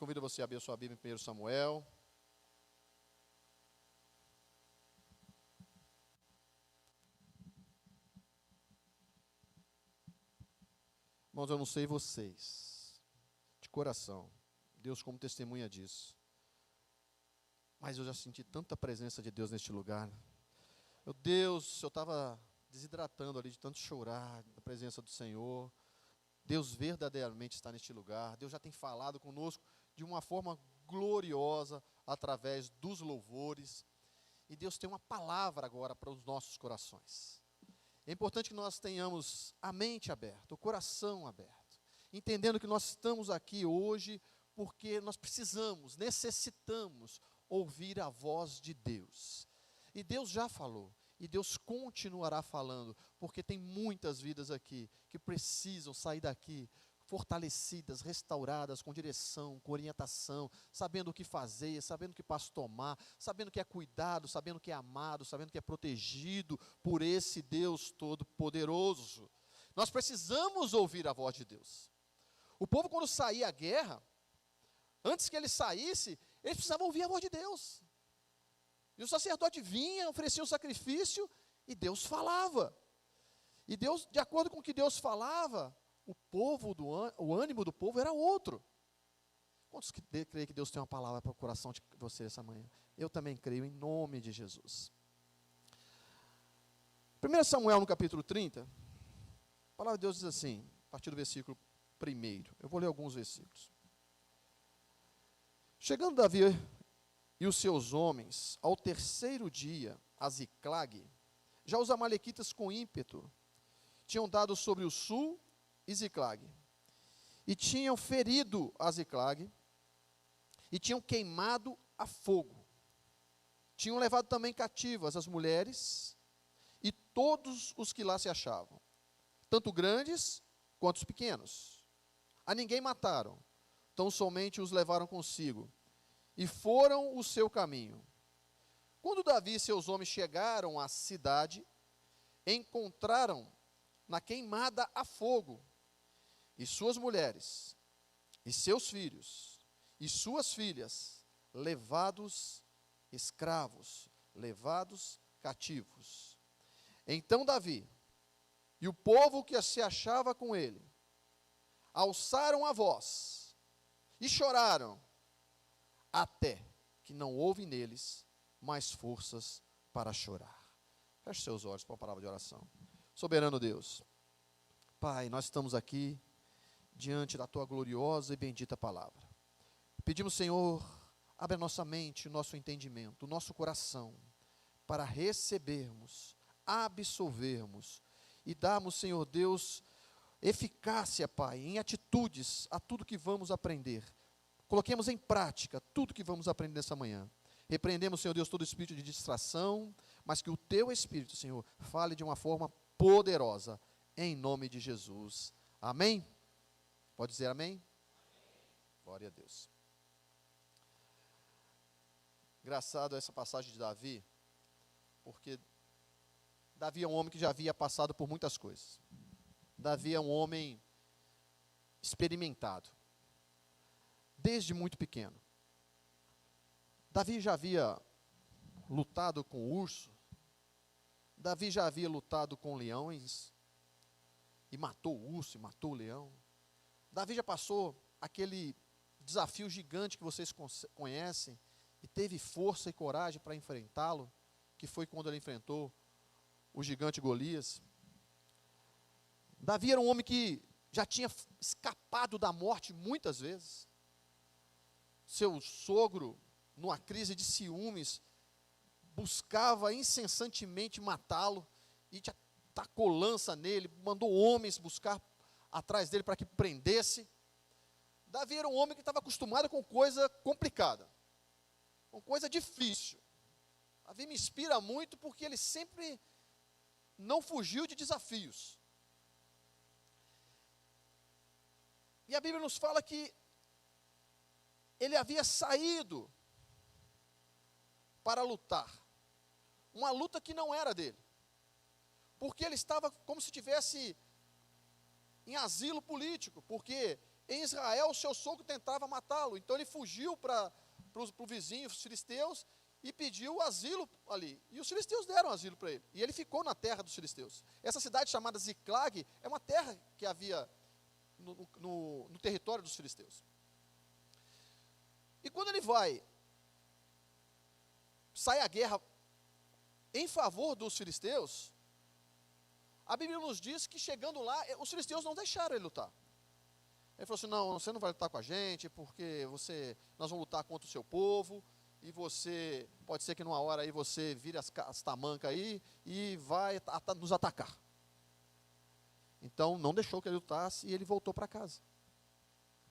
Convido você a abrir a sua Bíblia em 1 Samuel. Irmãos, eu não sei vocês, de coração, Deus como testemunha disso, mas eu já senti tanta presença de Deus neste lugar. Meu Deus, eu estava desidratando ali de tanto chorar na presença do Senhor. Deus verdadeiramente está neste lugar. Deus já tem falado conosco de uma forma gloriosa através dos louvores. E Deus tem uma palavra agora para os nossos corações. É importante que nós tenhamos a mente aberta, o coração aberto, entendendo que nós estamos aqui hoje porque nós precisamos, necessitamos ouvir a voz de Deus. E Deus já falou, e Deus continuará falando, porque tem muitas vidas aqui que precisam sair daqui fortalecidas, restauradas, com direção, com orientação, sabendo o que fazer, sabendo que passo tomar, sabendo que é cuidado, sabendo que é amado, sabendo que é protegido por esse Deus Todo-Poderoso. Nós precisamos ouvir a voz de Deus. O povo, quando saía à guerra, antes que ele saísse, eles precisavam ouvir a voz de Deus. E o sacerdote vinha, oferecia o sacrifício, e Deus falava. E Deus, de acordo com o que Deus falava, o ânimo do povo era outro. Quantos creem que Deus tem uma palavra para o coração de você essa manhã? Eu também creio, em nome de Jesus. 1 Samuel, no capítulo 30, a palavra de Deus diz assim, a partir do versículo 1. Eu vou ler alguns versículos. Chegando Davi e os seus homens ao terceiro dia a Ziclague, já os amalequitas com ímpeto tinham dado sobre o sul e Ziclague, e tinham ferido a Ziclague, e tinham queimado a fogo. Tinham levado também cativas as mulheres e todos os que lá se achavam, tanto grandes quanto os pequenos. A ninguém mataram, tão somente os levaram consigo, e foram o seu caminho. Quando Davi e seus homens chegaram à cidade, encontraram na queimada a fogo, e suas mulheres, e seus filhos, e suas filhas, levados escravos, levados cativos. Então Davi, e o povo que se achava com ele, alçaram a voz, e choraram, até que não houve neles mais forças para chorar. Feche seus olhos para a palavra de oração. Soberano Deus, Pai, nós estamos aqui diante da Tua gloriosa e bendita palavra. Pedimos, Senhor, abre a nossa mente, o nosso entendimento, o nosso coração, para recebermos, absolvermos e darmos, Senhor Deus, eficácia, Pai, em atitudes a tudo que vamos aprender. Coloquemos em prática tudo que vamos aprender nessa manhã. Repreendemos, Senhor Deus, todo espírito de distração, mas que o Teu Espírito, Senhor, fale de uma forma poderosa, em nome de Jesus. Amém? Pode dizer amém? Amém. Glória a Deus. Engraçado essa passagem de Davi, porque Davi é um homem que já havia passado por muitas coisas. Davi é um homem experimentado, desde muito pequeno. Davi já havia lutado com o urso, Davi já havia lutado com leões, e matou o urso, e matou o leão. Davi já passou aquele desafio gigante que vocês conhecem, e teve força e coragem para enfrentá-lo, que foi quando ele enfrentou o gigante Golias. Davi era um homem que já tinha escapado da morte muitas vezes. Seu sogro, numa crise de ciúmes, buscava incessantemente matá-lo, e tacou lança nele, mandou homens buscar atrás dele para que prendesse. Davi era um homem que estava acostumado com coisa complicada, com coisa difícil. Davi me inspira muito porque ele sempre não fugiu de desafios. E a Bíblia nos fala que ele havia saído para lutar, uma luta que não era dele, porque ele estava como se estivesse em asilo político, porque em Israel, o seu sogro tentava matá-lo. Então ele fugiu para o vizinho, os filisteus, e pediu asilo ali. E os filisteus deram asilo para ele. E ele ficou na terra dos filisteus. Essa cidade chamada Ziclag é uma terra que havia no território dos filisteus. E quando ele sai a guerra em favor dos filisteus, a Bíblia nos diz que chegando lá, os filisteus não deixaram ele lutar. Ele falou assim, não, você não vai lutar com a gente, porque nós vamos lutar contra o seu povo, e pode ser que numa hora aí você vire as tamancas aí, e vai nos atacar. Então, não deixou que ele lutasse, e ele voltou para casa.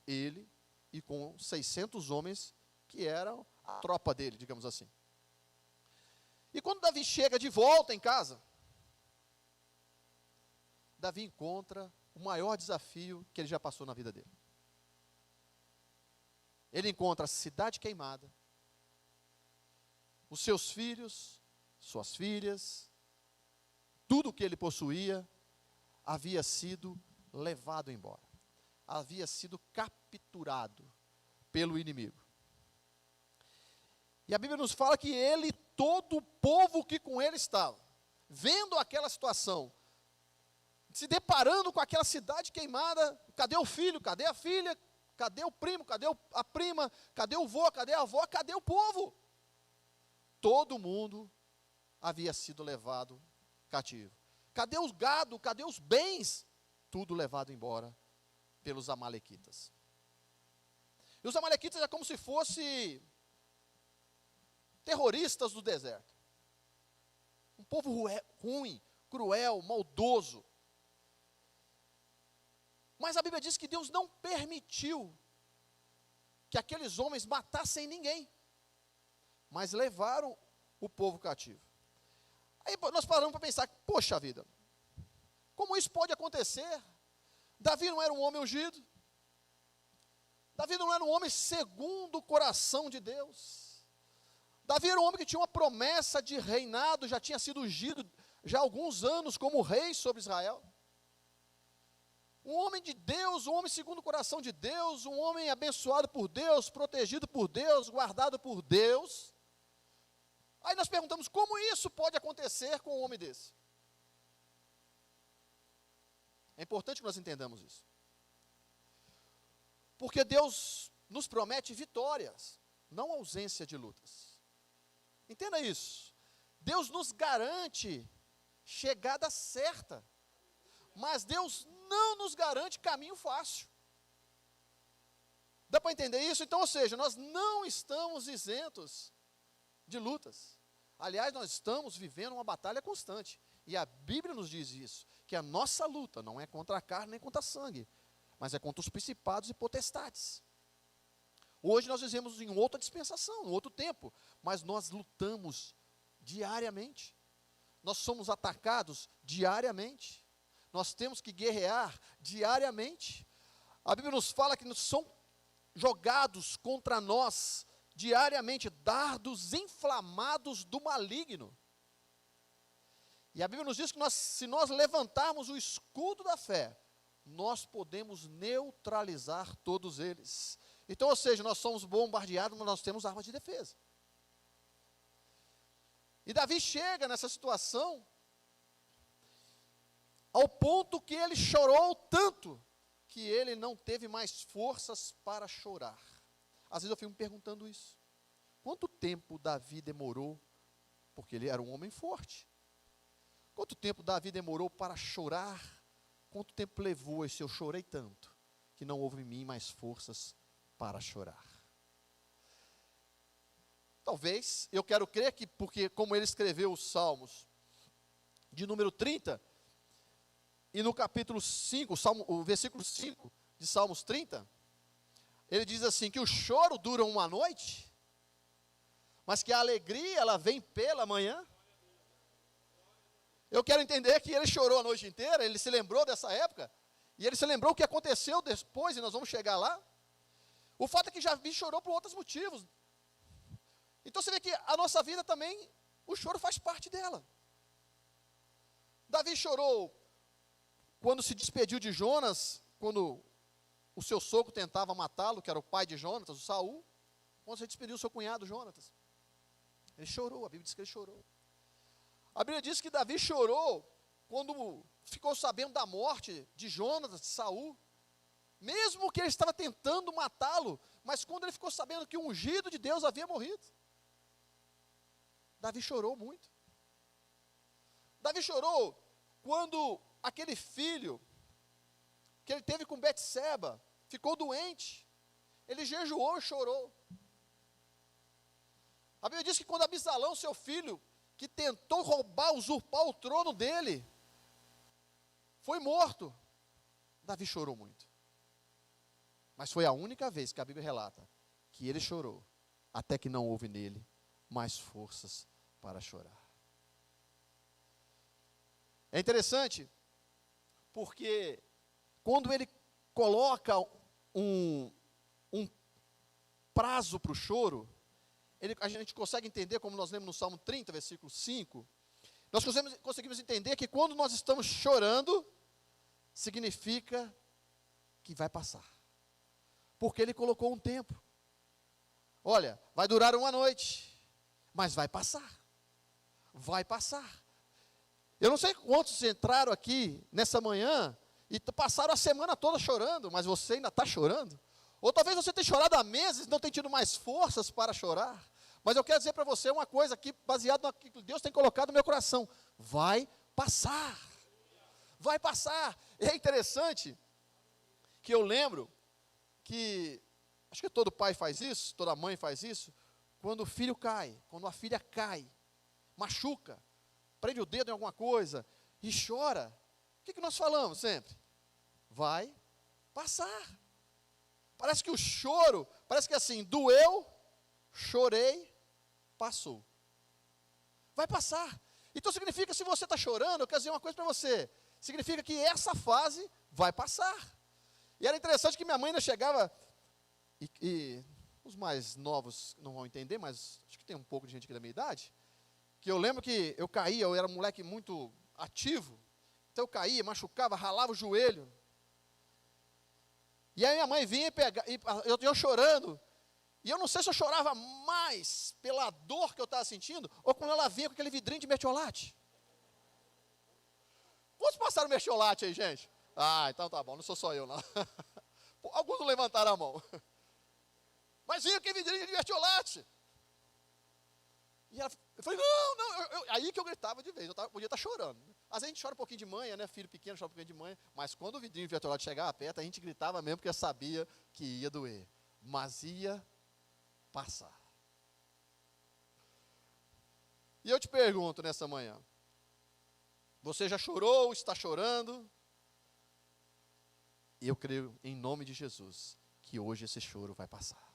Ele, e com 600 homens, que eram a tropa dele, digamos assim. E quando Davi chega de volta em casa, Davi encontra o maior desafio que ele já passou na vida dele. Ele encontra a cidade queimada, os seus filhos, suas filhas, tudo o que ele possuía havia sido levado embora. Havia sido capturado pelo inimigo. E a Bíblia nos fala que ele e todo o povo que com ele estava, vendo aquela situação, se deparando com aquela cidade queimada, cadê o filho, cadê a filha, cadê o primo, cadê a prima, cadê o vô, cadê a avó, cadê o povo? Todo mundo havia sido levado cativo. Cadê os gado, cadê os bens? Tudo levado embora pelos amalequitas. E os amalequitas é como se fossem terroristas do deserto. Um povo ruim, cruel, maldoso. Mas a Bíblia diz que Deus não permitiu que aqueles homens matassem ninguém, mas levaram o povo cativo. Aí nós paramos para pensar, poxa vida, como isso pode acontecer? Davi não era um homem ungido, Davi não era um homem segundo o coração de Deus, Davi era um homem que tinha uma promessa de reinado, já tinha sido ungido já há alguns anos como rei sobre Israel. Um homem de Deus, um homem segundo o coração de Deus, um homem abençoado por Deus, protegido por Deus, guardado por Deus. Aí nós perguntamos, como isso pode acontecer com um homem desse? É importante que nós entendamos isso. Porque Deus nos promete vitórias, não ausência de lutas. Entenda isso. Deus nos garante chegada certa, mas Deus não nos garante caminho fácil. Dá para entender isso? Então, ou seja, nós não estamos isentos de lutas. Aliás, nós estamos vivendo uma batalha constante. E a Bíblia nos diz isso, que a nossa luta não é contra a carne nem contra a sangue, mas é contra os principados e potestades. Hoje nós vivemos em outra dispensação, em outro tempo, mas nós lutamos diariamente. Nós somos atacados diariamente. Nós temos que guerrear diariamente. A Bíblia nos fala que são jogados contra nós diariamente dardos inflamados do maligno. E a Bíblia nos diz que se nós levantarmos o escudo da fé, nós podemos neutralizar todos eles. Então, ou seja, nós somos bombardeados, mas nós temos armas de defesa. E Davi chega nessa situação ao ponto que ele chorou tanto que ele não teve mais forças para chorar. Às vezes eu fico me perguntando isso. Quanto tempo Davi demorou, porque ele era um homem forte, quanto tempo Davi demorou para chorar? Quanto tempo levou esse eu chorei tanto, que não houve em mim mais forças para chorar? Talvez, eu quero crer que, porque como ele escreveu os Salmos, de número 30, e no capítulo 5, o versículo 5 de Salmos 30, ele diz assim, que o choro dura uma noite, mas que a alegria, ela vem pela manhã. Eu quero entender que ele chorou a noite inteira, ele se lembrou dessa época, e ele se lembrou o que aconteceu depois, e nós vamos chegar lá. O fato é que Davi chorou por outros motivos. Então você vê que a nossa vida também, o choro faz parte dela. Davi chorou quando se despediu de Jonas, quando o seu sogro tentava matá-lo, que era o pai de Jonatas, o Saul, quando você despediu o seu cunhado, Jonatas. Ele chorou, a Bíblia diz que ele chorou. A Bíblia diz que Davi chorou quando ficou sabendo da morte de Jonatas, de Saul, mesmo que ele estava tentando matá-lo, mas quando ele ficou sabendo que o ungido de Deus havia morrido, Davi chorou muito. Davi chorou quando aquele filho que ele teve com Betseba ficou doente, ele jejuou e chorou. A Bíblia diz que quando Absalão, seu filho, que tentou roubar, usurpar o trono dele, foi morto, Davi chorou muito. Mas foi a única vez que a Bíblia relata que ele chorou, até que não houve nele mais forças para chorar. É interessante, porque quando ele coloca um prazo para o choro, a gente consegue entender, como nós lemos no Salmo 30, versículo 5, nós conseguimos entender que quando nós estamos chorando, significa que vai passar. Porque ele colocou um tempo. Olha, vai durar uma noite, mas vai passar. Vai passar. Eu não sei quantos entraram aqui nessa manhã e passaram a semana toda chorando, mas você ainda está chorando. Ou talvez você tenha chorado há meses e não tenha tido mais forças para chorar. Mas eu quero dizer para você uma coisa aqui, baseado no que Deus tem colocado no meu coração. Vai passar. Vai passar. E é interessante que eu lembro que, acho que todo pai faz isso, toda mãe faz isso, quando o filho cai, quando a filha cai, machuca, prende o dedo em alguma coisa e chora. O que nós falamos sempre? Vai passar. Parece que o choro, parece que assim, doeu, chorei, passou. Vai passar. Então significa, se você está chorando, eu quero dizer uma coisa para você, significa que essa fase vai passar. E era interessante que minha mãe ainda chegava, e os mais novos não vão entender, mas acho que tem um pouco de gente aqui da minha idade, que eu lembro que eu caía, eu era um moleque muito ativo, então eu caía, machucava, ralava o joelho. E aí minha mãe vinha e pegava, eu chorando, e eu não sei se eu chorava mais pela dor que eu estava sentindo, ou quando ela vinha com aquele vidrinho de mertiolate. Quantos passaram mertiolate aí, gente? Ah, então tá bom, não sou só eu, não. Alguns não levantaram a mão. Mas vinha aquele vidrinho de mertiolate. E ela, eu falei, não, aí que eu gritava de vez, podia estar chorando. Às vezes a gente chora um pouquinho de manhã, né, filho pequeno chora um pouquinho de manhã, mas quando o vidrinho de mertiolate chegava perto, a gente gritava mesmo, porque sabia que ia doer. Mas ia passar. E eu te pergunto nessa manhã, você já chorou, está chorando? Eu creio, em nome de Jesus, que hoje esse choro vai passar.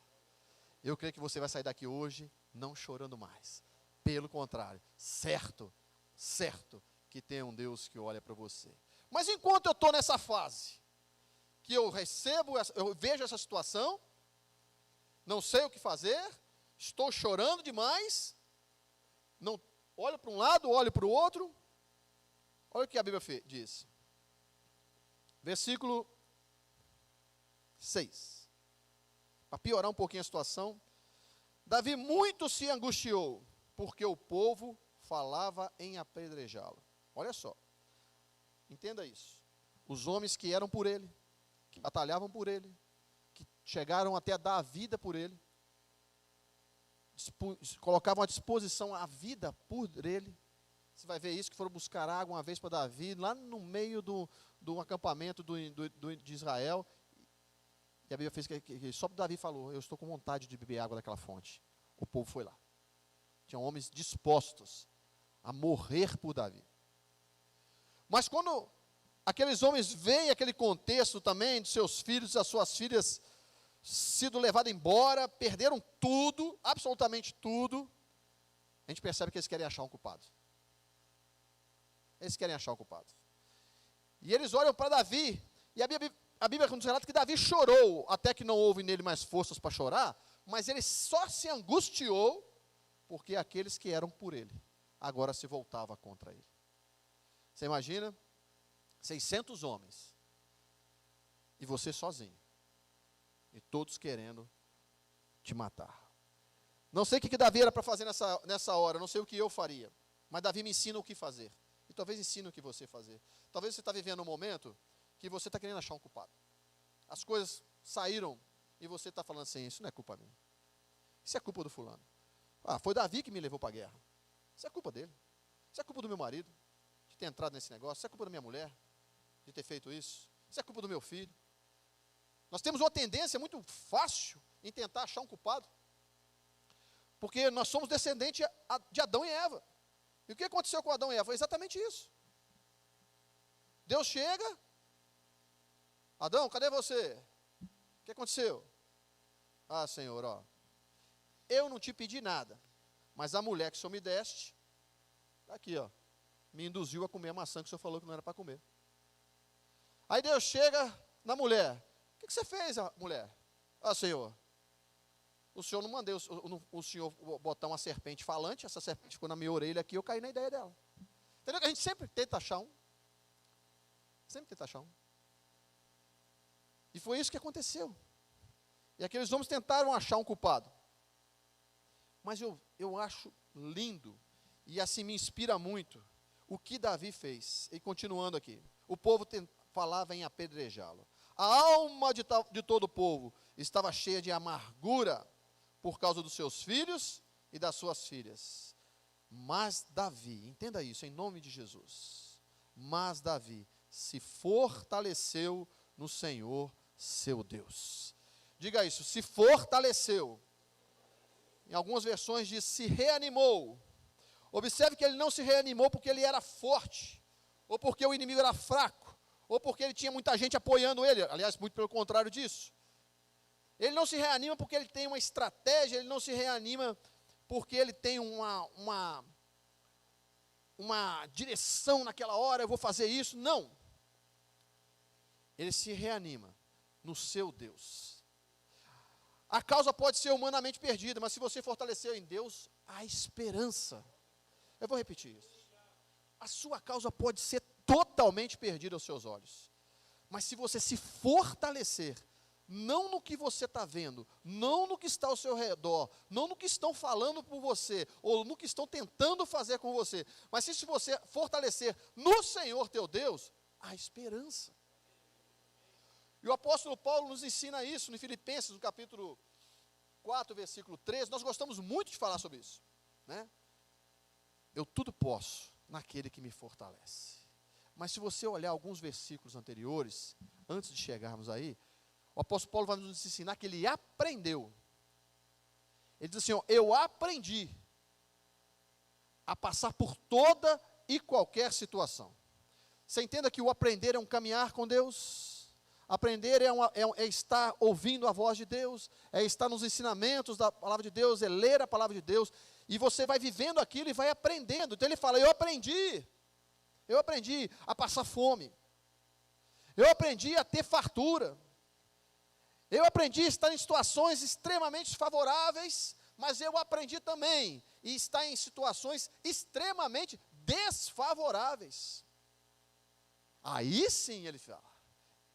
Eu creio que você vai sair daqui hoje não chorando mais. Pelo contrário, certo que tem um Deus que olha para você. Mas enquanto eu estou nessa fase, que eu vejo essa situação, não sei o que fazer, estou chorando demais, não olho para um lado, olho para o outro, olha o que a Bíblia diz. Versículo 6. Para piorar um pouquinho a situação, Davi muito se angustiou, porque o povo falava em apedrejá-lo. Olha só, entenda isso. Os homens que eram por ele, que batalhavam por ele, que chegaram até a dar a vida por ele, colocavam à disposição a vida por ele. Você vai ver isso, que foram buscar água uma vez para Davi, lá no meio do acampamento de Israel. E a Bíblia fez que só Davi falou, eu estou com vontade de beber água daquela fonte. O povo foi lá. Tinham homens dispostos a morrer por Davi. Mas quando aqueles homens veem aquele contexto também de seus filhos e as suas filhas sido levadas embora, perderam tudo, absolutamente tudo, a gente percebe que eles querem achar um culpado. Eles querem achar um culpado. E eles olham para Davi, e a Bíblia nos relata que Davi chorou, até que não houve nele mais forças para chorar, mas ele só se angustiou, porque aqueles que eram por ele, agora se voltavam contra ele. Você imagina? 600 homens, e você sozinho. e todos querendo te matar. Não sei o que Davi era para fazer nessa hora, não sei o que eu faria, mas Davi me ensina o que fazer, e talvez ensine o que você fazer. Talvez você está vivendo um momento que você está querendo achar um culpado. As coisas saíram e você está falando assim, isso não é culpa minha, isso é culpa do fulano. Foi Davi que me levou para a guerra, isso é culpa dele, isso é culpa do meu marido, de ter entrado nesse negócio, isso é culpa da minha mulher, de ter feito isso é culpa do meu filho. Nós temos uma tendência muito fácil em tentar achar um culpado, porque nós somos descendentes de Adão e Eva. E o que aconteceu com Adão e Eva? Foi exatamente isso. Deus chega, Adão, cadê você? O que aconteceu? Senhor, eu não te pedi nada, mas a mulher que o Senhor me deste, está aqui, me induziu a comer a maçã que o Senhor falou que não era para comer. Aí Deus chega na mulher, o que você fez, mulher? Senhor, o Senhor não mandei o Senhor botar uma serpente falante, essa serpente ficou na minha orelha aqui, eu caí na ideia dela. Entendeu? A gente sempre tenta achar um. E foi isso que aconteceu. E aqueles homens tentaram achar um culpado. Mas eu acho lindo, e assim me inspira muito, o que Davi fez. E continuando aqui, o povo falava em apedrejá-lo. A alma de todo o povo estava cheia de amargura por causa dos seus filhos e das suas filhas. Mas Davi, entenda isso, em nome de Jesus, mas Davi se fortaleceu no Senhor, seu Deus. Diga isso, se fortaleceu. Em algumas versões diz, se reanimou. Observe que ele não se reanimou porque ele era forte, ou porque o inimigo era fraco, ou porque ele tinha muita gente apoiando ele, aliás, muito pelo contrário disso. Ele não se reanima porque ele tem uma estratégia, ele não se reanima porque ele tem uma direção naquela hora, eu vou fazer isso, não. Ele se reanima no seu Deus. A causa pode ser humanamente perdida, mas se você fortalecer em Deus, há esperança. Eu vou repetir isso. A sua causa pode ser totalmente perdida aos seus olhos, mas se você se fortalecer, não no que você está vendo, não no que está ao seu redor, não no que estão falando por você, ou no que estão tentando fazer com você, mas se você fortalecer no Senhor teu Deus, há esperança. E o apóstolo Paulo nos ensina isso em Filipenses, no capítulo 4, versículo 13, nós gostamos muito de falar sobre isso, né? Eu tudo posso naquele que me fortalece. Mas se você olhar alguns versículos anteriores, antes de chegarmos aí, o apóstolo Paulo vai nos ensinar que ele aprendeu. Ele diz assim, eu aprendi a passar por toda e qualquer situação. Você entenda que o aprender é um caminhar com Deus, aprender é estar ouvindo a voz de Deus, é estar nos ensinamentos da palavra de Deus, é ler a palavra de Deus, e você vai vivendo aquilo e vai aprendendo. Então ele fala, eu aprendi a passar fome, eu aprendi a ter fartura, eu aprendi a estar em situações extremamente favoráveis, mas eu aprendi também a estar em situações extremamente desfavoráveis. Aí sim ele fala,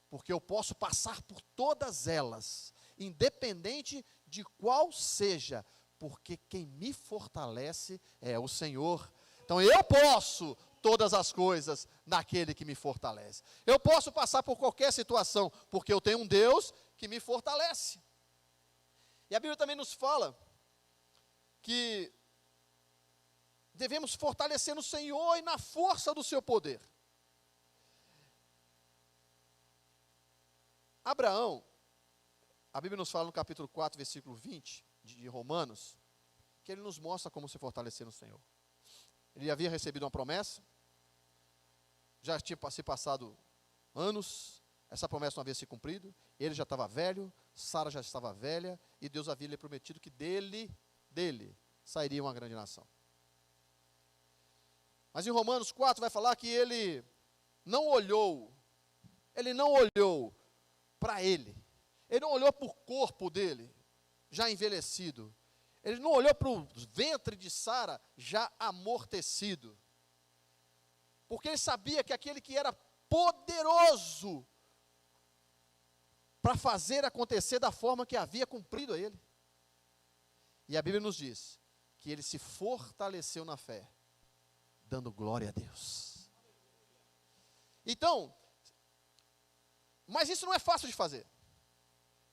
porque eu posso passar por todas elas, independente de qual seja, porque quem me fortalece é o Senhor. Então eu posso todas as coisas naquele que me fortalece. Eu posso passar por qualquer situação, porque eu tenho um Deus que me fortalece. E a Bíblia também nos fala que devemos fortalecer no Senhor e na força do seu poder. Abraão, a Bíblia nos fala no capítulo 4, versículo 20, de Romanos, que ele nos mostra como se fortalecer no Senhor. Ele havia recebido uma promessa, já tinha se passado anos, essa promessa não havia se cumprido, ele já estava velho, Sara já estava velha, e Deus havia lhe prometido que dele sairia uma grande nação. Mas em Romanos 4 vai falar que ele não olhou para ele não olhou para o corpo dele, já envelhecido, ele não olhou para o ventre de Sara, já amortecido, porque ele sabia que aquele que era poderoso para fazer acontecer da forma que havia cumprido a ele. E a Bíblia nos diz que ele se fortaleceu na fé, dando glória a Deus. Então, mas isso não é fácil de fazer.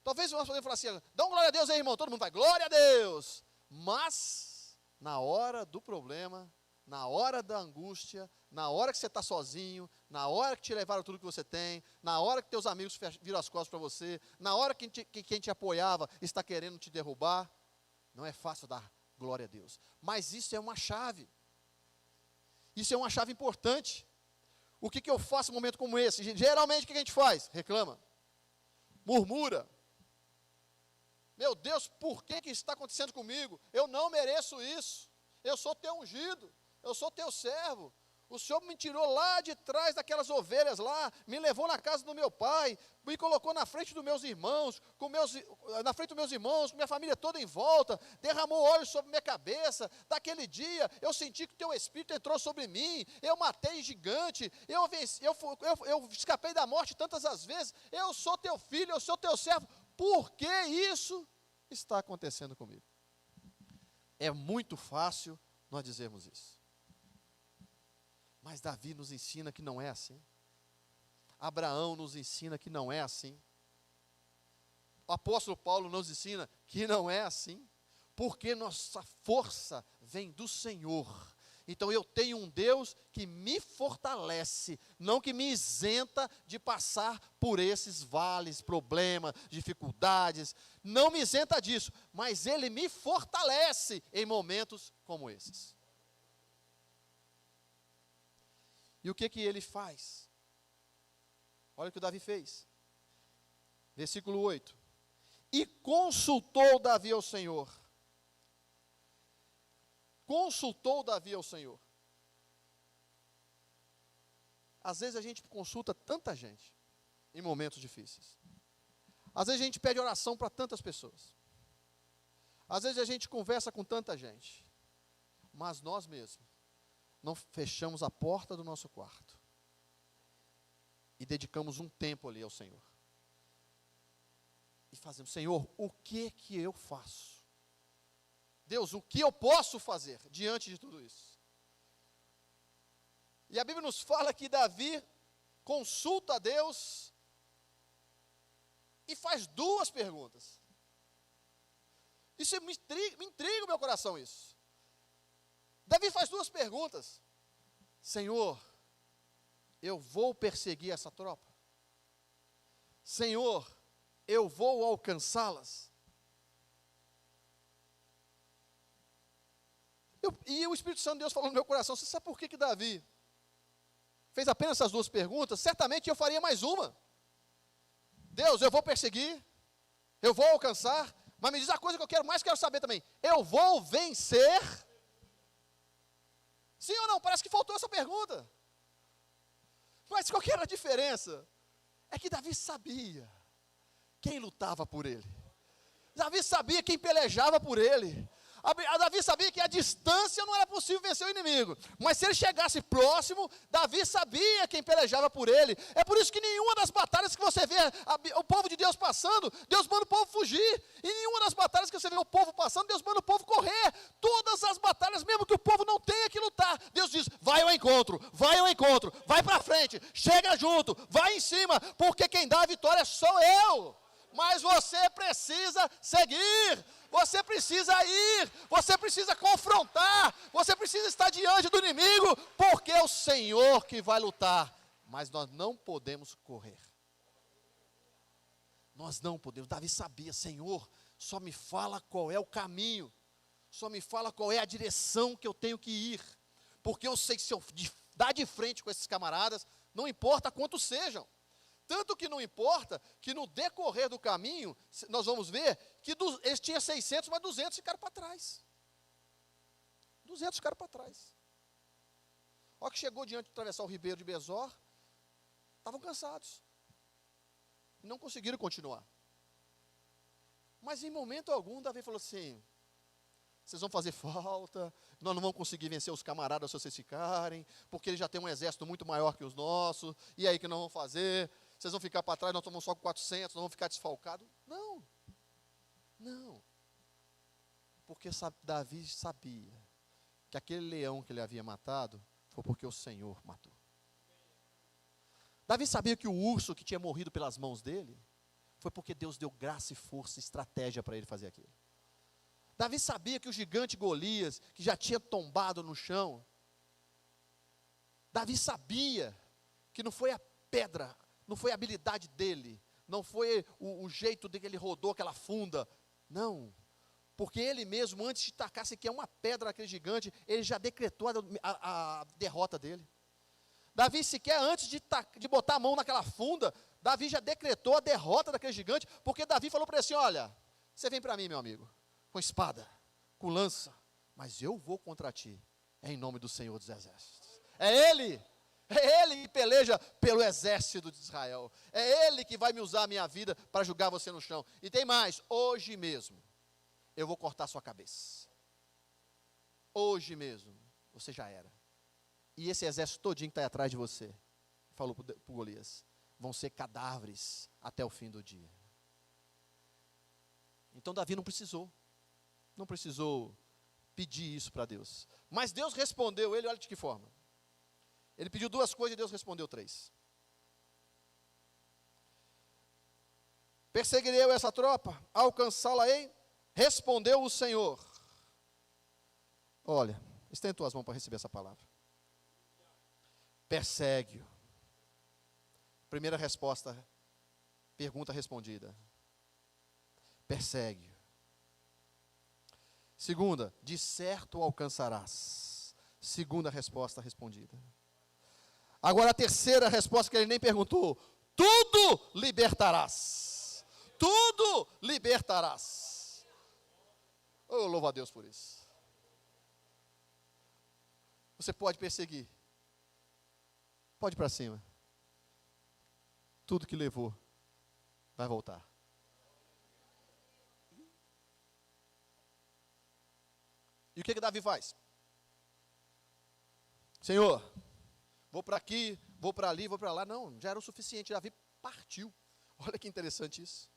Talvez nós podemos falar assim, dá um glória a Deus aí, irmão, todo mundo vai, glória a Deus. Mas, na hora do problema, na hora da angústia, na hora que você está sozinho, na hora que te levaram tudo que você tem, na hora que teus amigos viram as costas para você, na hora que quem te apoiava está querendo te derrubar, não é fácil dar glória a Deus. Mas isso é uma chave. Isso é uma chave importante. O que eu faço em um momento como esse? Geralmente o que a gente faz? Reclama, murmura. Meu Deus, por que isso está acontecendo comigo? Eu não mereço isso. Eu sou teu ungido, eu sou teu servo. O Senhor me tirou lá de trás daquelas ovelhas lá, me levou na casa do meu pai, me colocou na frente dos meus irmãos, na frente dos meus irmãos, com minha família toda em volta, derramou óleo sobre minha cabeça. Daquele dia, eu senti que o teu Espírito entrou sobre mim, eu matei gigante, eu escapei da morte tantas as vezes, eu sou teu filho, eu sou teu servo. Por que isso está acontecendo comigo? É muito fácil nós dizermos isso. Mas Davi nos ensina que não é assim. Abraão nos ensina que não é assim. O apóstolo Paulo nos ensina que não é assim. Porque nossa força vem do Senhor. Então eu tenho um Deus que me fortalece, não que me isenta de passar por esses vales, problemas, dificuldades. Não me isenta disso, mas Ele me fortalece em momentos como esses. E o que ele faz? Olha o que o Davi fez. Versículo 8. E consultou Davi ao Senhor. Consultou Davi ao Senhor. Às vezes a gente consulta tanta gente em momentos difíceis. Às vezes a gente pede oração para tantas pessoas. Às vezes a gente conversa com tanta gente. Mas nós mesmos não fechamos a porta do nosso quarto e dedicamos um tempo ali ao Senhor. E fazemos, Senhor, o que eu faço? Deus, o que eu posso fazer diante de tudo isso? E a Bíblia nos fala que Davi consulta a Deus e faz duas perguntas. Isso me intriga o meu coração, isso. Davi faz duas perguntas. Senhor, eu vou perseguir essa tropa? Senhor, eu vou alcançá-las? E o Espírito Santo de Deus falou no meu coração, você sabe por que Davi fez apenas essas duas perguntas? Certamente eu faria mais uma. Deus, eu vou perseguir, eu vou alcançar, mas me diz a coisa que eu quero saber também. Eu vou vencer? Sim ou não? Parece que faltou essa pergunta. Mas qual que era a diferença? É que Davi sabia quem lutava por ele. Davi sabia quem pelejava por ele. Davi sabia que a distância não era possível vencer o inimigo. Mas se ele chegasse próximo, Davi sabia quem pelejava por ele. É por isso que nenhuma das batalhas que você vê o povo de Deus passando, Deus manda o povo fugir. E nenhuma das batalhas que você vê o povo passando, Deus manda o povo correr. Todas as batalhas, mesmo que o povo não tenha que lutar, Deus diz, vai ao encontro, vai para frente, chega junto, vai em cima, porque quem dá a vitória sou eu. Mas você precisa seguir, você precisa ir, você precisa confrontar, você precisa estar diante do inimigo, porque é o Senhor que vai lutar. Mas nós não podemos correr. Nós não podemos. Davi sabia, Senhor, só me fala qual é o caminho, só me fala qual é a direção que eu tenho que ir, porque eu sei que se eu dar de frente com esses camaradas, não importa quantos sejam. Tanto que não importa que no decorrer do caminho, nós vamos ver que eles tinham 600, mas 200 ficaram para trás. 200 ficaram para trás. Olha que chegou diante de atravessar o ribeiro de Besor, estavam cansados. Não conseguiram continuar. Mas em momento algum, Davi falou assim, vocês vão fazer falta, nós não vamos conseguir vencer os camaradas se vocês ficarem, porque eles já têm um exército muito maior que os nossos, e aí que nós vamos fazer? vocês vão ficar para trás, nós estamos só com 400, nós vamos ficar desfalcados. Não, não. Porque Davi sabia que aquele leão que ele havia matado foi porque o Senhor matou. Davi sabia que o urso que tinha morrido pelas mãos dele foi porque Deus deu graça e força e estratégia para ele fazer aquilo. Davi sabia que o gigante Golias, que já tinha tombado no chão, Davi sabia que não foi a pedra, não foi a habilidade dele, não foi o jeito de que ele rodou aquela funda, não. Porque ele mesmo, antes de tacar sequer uma pedra naquele gigante, ele já decretou a derrota dele. Davi sequer antes de botar a mão naquela funda, Davi já decretou a derrota daquele gigante, porque Davi falou para ele assim, olha, você vem para mim, meu amigo, com espada, com lança, mas eu vou contra ti, em nome do Senhor dos Exércitos. É Ele que peleja pelo exército de Israel, é Ele que vai me usar a minha vida para julgar você no chão. E tem mais, hoje mesmo, eu vou cortar sua cabeça. Hoje mesmo, você já era. E esse exército todinho que está aí atrás de você, falou para o Golias, vão ser cadáveres até o fim do dia. Então Davi não precisou pedir isso para Deus. Mas Deus respondeu ele, olha de que forma. Ele pediu 2 coisas e Deus respondeu 3. Perseguirei eu essa tropa, alcançá-la-ei, respondeu o Senhor. Olha, estende tuas mãos para receber essa palavra. Persegue-o. Primeira resposta, pergunta respondida. Persegue-o. Segunda, de certo o alcançarás. Segunda resposta respondida. Agora a terceira resposta que ele nem perguntou, tudo libertarás. Tudo libertarás. Oh, louvo a Deus por isso. Você pode perseguir. Pode ir para cima. Tudo que levou vai voltar. E o que Davi faz? Senhor, vou para aqui, vou para ali, vou para lá. Não, já era o suficiente. Davi partiu. Olha que interessante isso.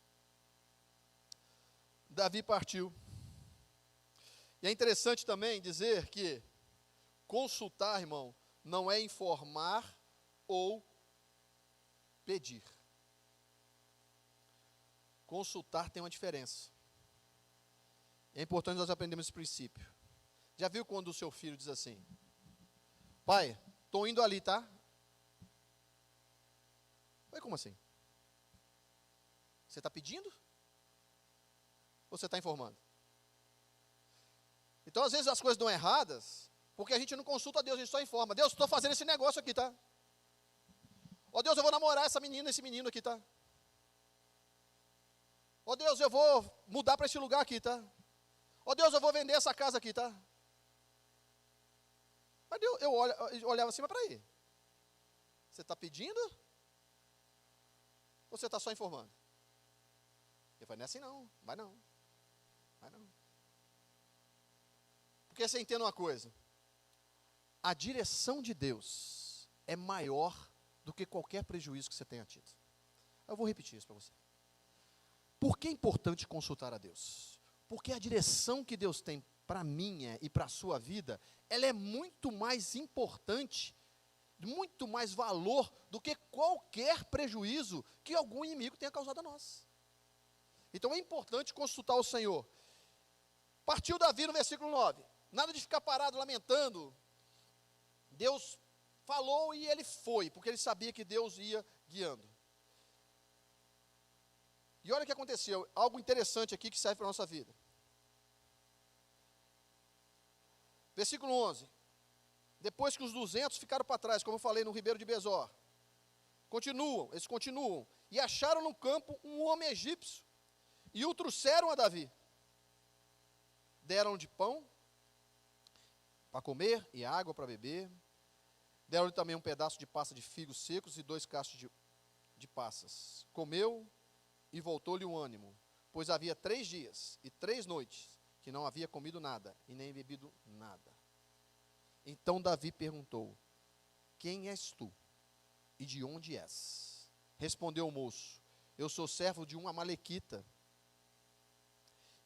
Davi partiu. E é interessante também dizer que consultar, irmão, não é informar ou pedir. Consultar tem uma diferença. É importante nós aprendermos esse princípio. Já viu quando o seu filho diz assim, pai, estou indo ali, tá? Oi, como assim? Você está pedindo? Ou você está informando? Então, às vezes, as coisas dão erradas, porque a gente não consulta a Deus, a gente só informa. Deus, estou fazendo esse negócio aqui, tá? Ó Deus, eu vou namorar essa menina, esse menino aqui, tá? Ó Deus, eu vou mudar para esse lugar aqui, tá? Ó Deus, eu vou vender essa casa aqui, tá? Mas eu olhava assim, mas peraí. Você está pedindo? Ou você está só informando? Ele falou, não é assim não, vai não. Vai não. Porque você entende uma coisa. A direção de Deus é maior do que qualquer prejuízo que você tenha tido. Eu vou repetir isso para você. Por que é importante consultar a Deus? Porque a direção que Deus tem para a minha e para a sua vida, ela é muito mais importante, muito mais valor do que qualquer prejuízo que algum inimigo tenha causado a nós. Então é importante consultar o Senhor. Partiu Davi no versículo 9. Nada de ficar parado lamentando. Deus falou e ele foi, porque ele sabia que Deus ia guiando. E olha o que aconteceu, algo interessante aqui que serve para a nossa vida. Versículo 11. Depois que os 200 ficaram para trás, como eu falei no Ribeiro de Besor, eles continuam, e acharam no campo um homem egípcio, e o trouxeram a Davi. Deram de pão para comer e água para beber. Deram-lhe também um pedaço de pasta de figos secos e 2 cachos de passas. Comeu e voltou-lhe o ânimo, pois havia 3 dias e 3 noites que não havia comido nada e nem bebido nada. Então Davi perguntou, quem és tu e de onde és? Respondeu o moço: eu sou servo de um amalequita,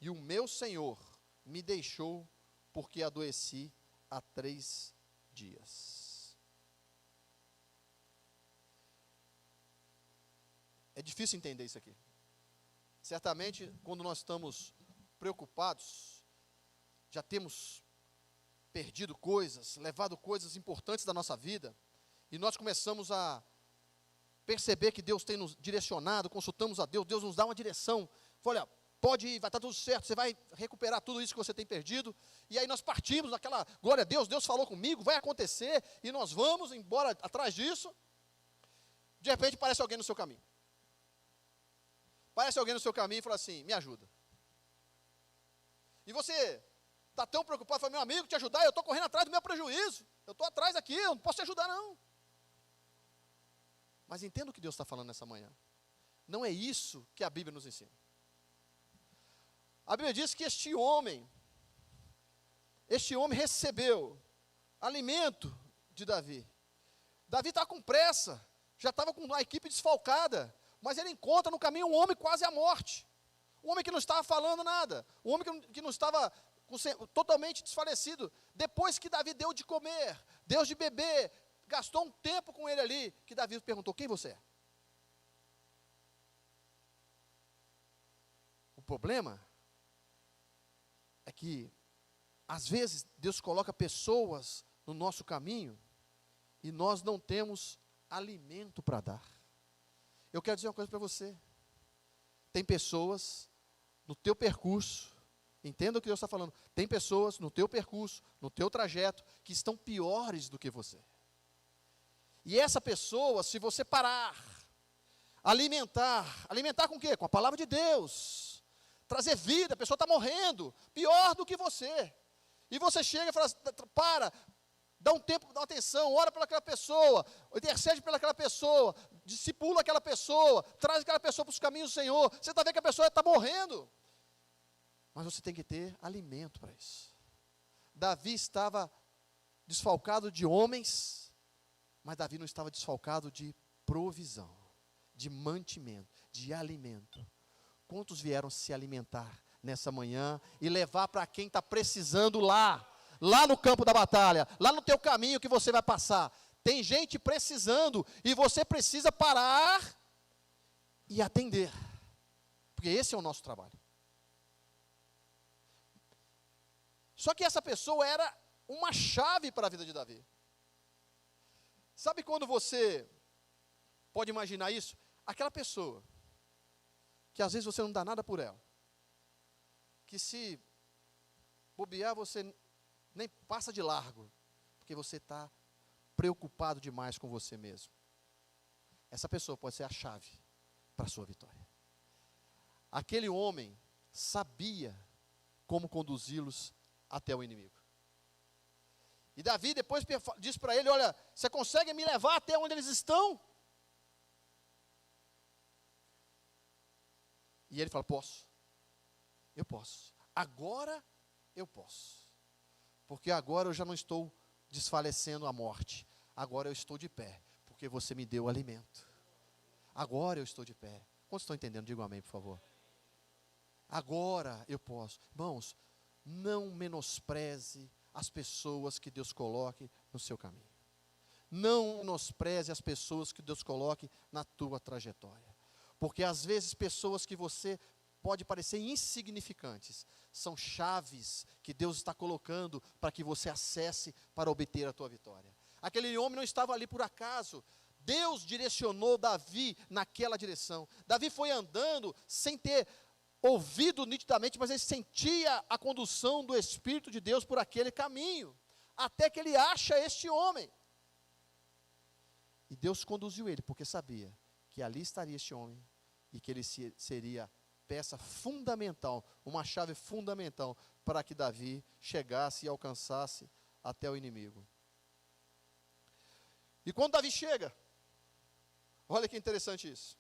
e o meu senhor me deixou porque adoeci há 3 dias. É difícil entender isso aqui. Certamente, quando nós estamos preocupados, já temos perdido coisas, levado coisas importantes da nossa vida, e nós começamos a perceber que Deus tem nos direcionado, consultamos a Deus, Deus nos dá uma direção. Olha, pode ir, vai estar tudo certo, você vai recuperar tudo isso que você tem perdido. E aí nós partimos daquela, glória a Deus, Deus falou comigo, vai acontecer, e nós vamos embora atrás disso. De repente aparece alguém no seu caminho. Aparece alguém no seu caminho e fala assim: me ajuda. E você está tão preocupado, fala: meu amigo, te ajudar, eu estou correndo atrás do meu prejuízo. Eu estou atrás aqui, eu não posso te ajudar não. Mas entenda o que Deus está falando nessa manhã. Não é isso que a Bíblia nos ensina. A Bíblia diz que este homem recebeu alimento de Davi. Davi estava com pressa, já estava com a equipe desfalcada, mas ele encontra no caminho um homem quase à morte. Um homem que não estava falando nada, um homem que não estava totalmente desfalecido. Depois que Davi deu de comer, deu de beber, gastou um tempo com ele ali, que Davi perguntou: quem você é? O problema é que, às vezes, Deus coloca pessoas no nosso caminho e nós não temos alimento para dar. Eu quero dizer uma coisa para você. Tem pessoas no teu percurso, entenda o que Deus está falando, tem pessoas no teu percurso, no teu trajeto, que estão piores do que você. E essa pessoa, se você parar, alimentar com o quê? Com a palavra de Deus, trazer vida, a pessoa está morrendo, pior do que você. E você chega e fala: para, dá um tempo, dá uma atenção, ora pelaquela pessoa, intercede pelaquela pessoa, discipula aquela pessoa, traz aquela pessoa para os caminhos do Senhor. Você está vendo que a pessoa está morrendo. Mas você tem que ter alimento para isso. Davi estava desfalcado de homens, mas Davi não estava desfalcado de provisão, de mantimento, de alimento. Quantos vieram se alimentar nessa manhã e levar para quem está precisando lá no campo da batalha, lá no teu caminho que você vai passar? Tem gente precisando e você precisa parar e atender, porque esse é o nosso trabalho. Só que essa pessoa era uma chave para a vida de Davi. Sabe quando você pode imaginar isso? Aquela pessoa que às vezes você não dá nada por ela, que se bobear você nem passa de largo, porque você está preocupado demais com você mesmo. Essa pessoa pode ser a chave para a sua vitória. Aquele homem sabia como conduzi-los até o inimigo. E Davi depois diz para ele: olha, você consegue me levar até onde eles estão? E ele fala: posso. Eu posso. Agora eu posso. Porque agora eu já não estou desfalecendo a morte. Agora eu estou de pé, porque você me deu alimento. Agora eu estou de pé. Quantos estão entendendo? Digam amém, por favor. Agora eu posso. Irmãos, não menospreze as pessoas que Deus coloque no seu caminho. Não menospreze as pessoas que Deus coloque na tua trajetória. Porque às vezes pessoas que você pode parecer insignificantes, são chaves que Deus está colocando para que você acesse para obter a tua vitória. Aquele homem não estava ali por acaso. Deus direcionou Davi naquela direção. Davi foi andando sem ter ouvido nitidamente, mas ele sentia a condução do Espírito de Deus por aquele caminho, até que ele acha este homem. E Deus conduziu ele, porque sabia que ali estaria este homem, e que ele seria peça fundamental, uma chave fundamental, para que Davi chegasse e alcançasse até o inimigo. E quando Davi chega, olha que interessante isso.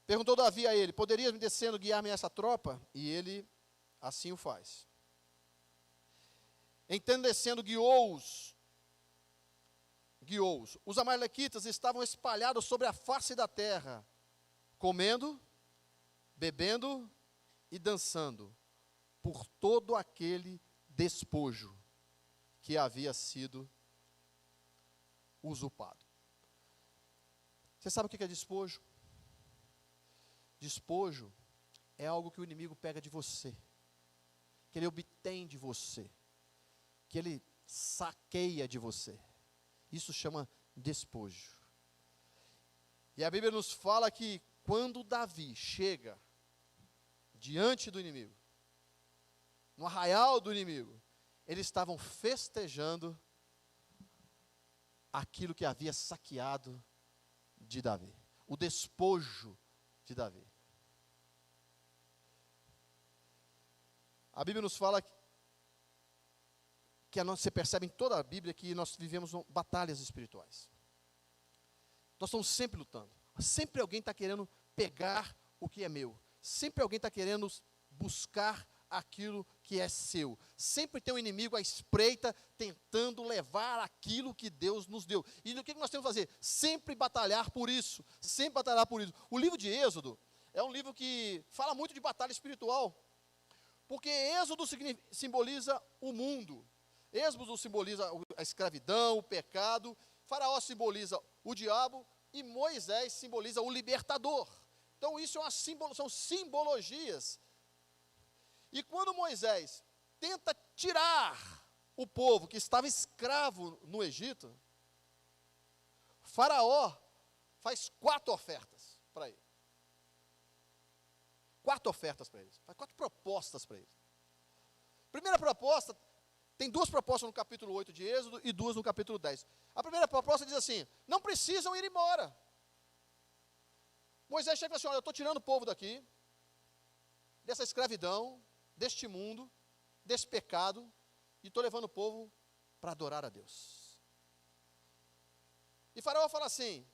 Perguntou Davi a ele: poderias me descendo guiar-me a essa tropa? E ele assim o faz. Então descendo guiou-os guiou-os. Os amalequitas estavam espalhados sobre a face da terra, comendo, bebendo e dançando, por todo aquele despojo que havia sido usurpado. Você sabe o que é despojo? Despojo é algo que o inimigo pega de você, que ele obtém de você, que ele saqueia de você. Isso chama despojo. E a Bíblia nos fala que quando Davi chega diante do inimigo, no arraial do inimigo, eles estavam festejando aquilo que havia saqueado de Davi, o despojo de Davi. A Bíblia nos fala que você percebe em toda a Bíblia que nós vivemos batalhas espirituais. Nós estamos sempre lutando. Sempre alguém está querendo pegar o que é meu. Sempre alguém está querendo buscar aquilo que é seu. Sempre tem um inimigo à espreita tentando levar aquilo que Deus nos deu. E o que nós temos que fazer? Sempre batalhar por isso. Sempre batalhar por isso. O livro de Êxodo é um livro que fala muito de batalha espiritual. Porque Êxodo simboliza o mundo. Êxodo simboliza a escravidão, o pecado. Faraó simboliza o diabo. E Moisés simboliza o libertador. Então isso são simbologias. E quando Moisés tenta tirar o povo que estava escravo no Egito, Faraó faz 4 ofertas para ele. 4 ofertas para eles. Faz 4 propostas para eles. Primeira proposta, tem 2 propostas no capítulo 8 de Êxodo e 2 no capítulo 10. A primeira proposta diz assim: não precisam ir embora. Moisés chega e fala assim: olha, eu estou tirando o povo daqui, dessa escravidão, deste mundo, desse pecado, e estou levando o povo para adorar a Deus. E Faraó fala assim: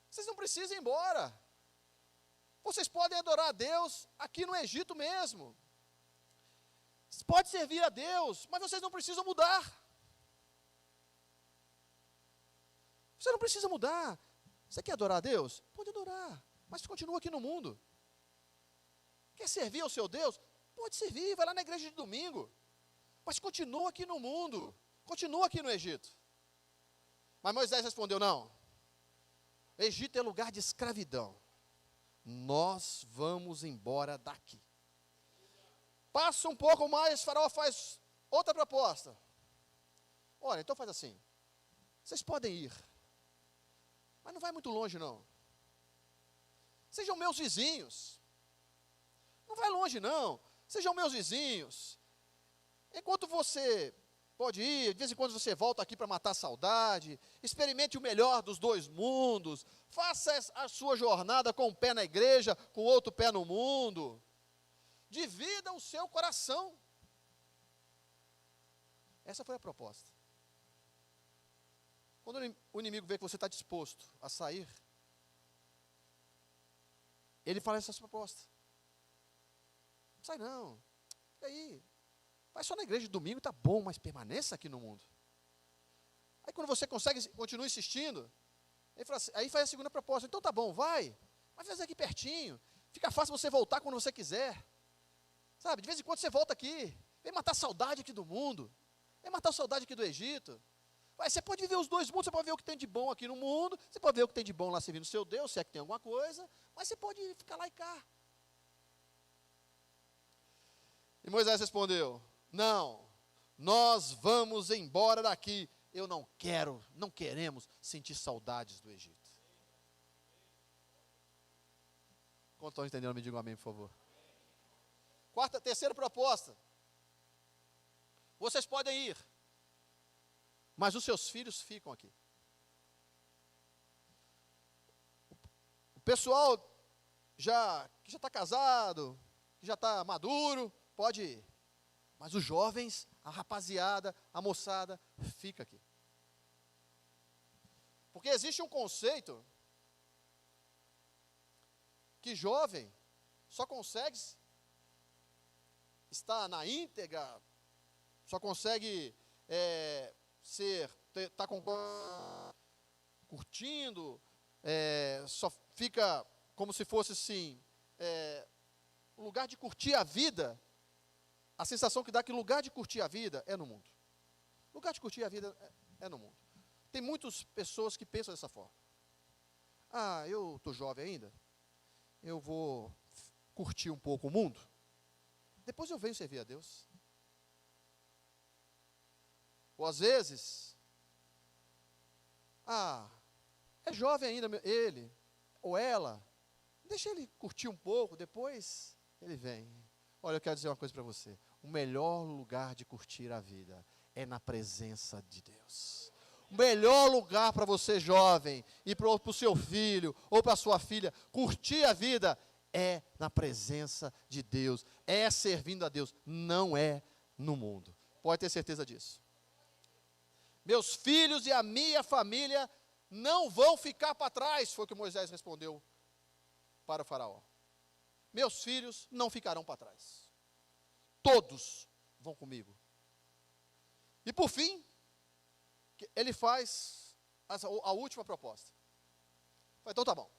vocês não precisam ir embora. Vocês podem adorar a Deus aqui no Egito mesmo. Pode servir a Deus, mas vocês não precisam mudar. Você não precisa mudar. Você quer adorar a Deus? Pode adorar, mas continua aqui no mundo. Quer servir ao seu Deus? Pode servir, vai lá na igreja de domingo. Mas continua aqui no mundo. Continua aqui no Egito. Mas Moisés respondeu: não. Egito é lugar de escravidão. Nós vamos embora daqui. Passa um pouco mais, Faraó faz outra proposta. Olha, então faz assim. Vocês podem ir, mas não vai muito longe não. Sejam meus vizinhos. Não vai longe não. Sejam meus vizinhos. Enquanto você pode ir, de vez em quando você volta aqui para matar a saudade, experimente o melhor dos 2 mundos, faça a sua jornada com um pé na igreja, com outro pé no mundo. Divida o seu coração. Essa foi a proposta. Quando o inimigo vê que você está disposto a sair, ele faz essas propostas. Não sai não. Fica aí. Vai só na igreja de domingo, tá bom, mas permaneça aqui no mundo. Aí quando você consegue, continua insistindo, ele fala assim, aí faz a segunda proposta. Então tá bom, vai fazer aqui pertinho. Fica fácil você voltar quando você quiser. Sabe, de vez em quando você volta aqui. Vem matar a saudade aqui do mundo. Vem matar a saudade aqui do Egito. Você pode viver os 2 mundos, você pode ver o que tem de bom aqui no mundo, você pode ver o que tem de bom lá servindo o seu Deus, se é que tem alguma coisa, mas você pode ficar lá e cá. E Moisés respondeu: não, nós vamos embora daqui. Eu não queremos sentir saudades do Egito. Quantos estão entendendo? Me digam amém, por favor. Terceira proposta. Vocês podem ir, mas os seus filhos ficam aqui. O pessoal que já está casado, que já está maduro, pode ir. Mas os jovens, a rapaziada, a moçada, fica aqui. Porque existe um conceito que jovem só consegue estar na íntegra, só consegue curtindo, só fica como se fosse assim, um lugar de curtir a vida. A sensação que dá que lugar de curtir a vida é no mundo. Lugar de curtir a vida é no mundo. Tem muitas pessoas que pensam dessa forma. Ah, eu estou jovem ainda, eu vou curtir um pouco o mundo, depois eu venho servir a Deus. Ou às vezes, é jovem ainda ele ou ela, deixa ele curtir um pouco, depois ele vem. Olha, eu quero dizer uma coisa para você, o melhor lugar de curtir a vida é na presença de Deus. O melhor lugar para você jovem, e para o seu filho, ou para a sua filha, curtir a vida, é na presença de Deus, é servindo a Deus, não é no mundo. Pode ter certeza disso. Meus filhos e a minha família não vão ficar para trás, foi o que Moisés respondeu para o faraó. Meus filhos não ficarão para trás. Todos vão comigo. E por fim, ele faz a última proposta. Então tá bom,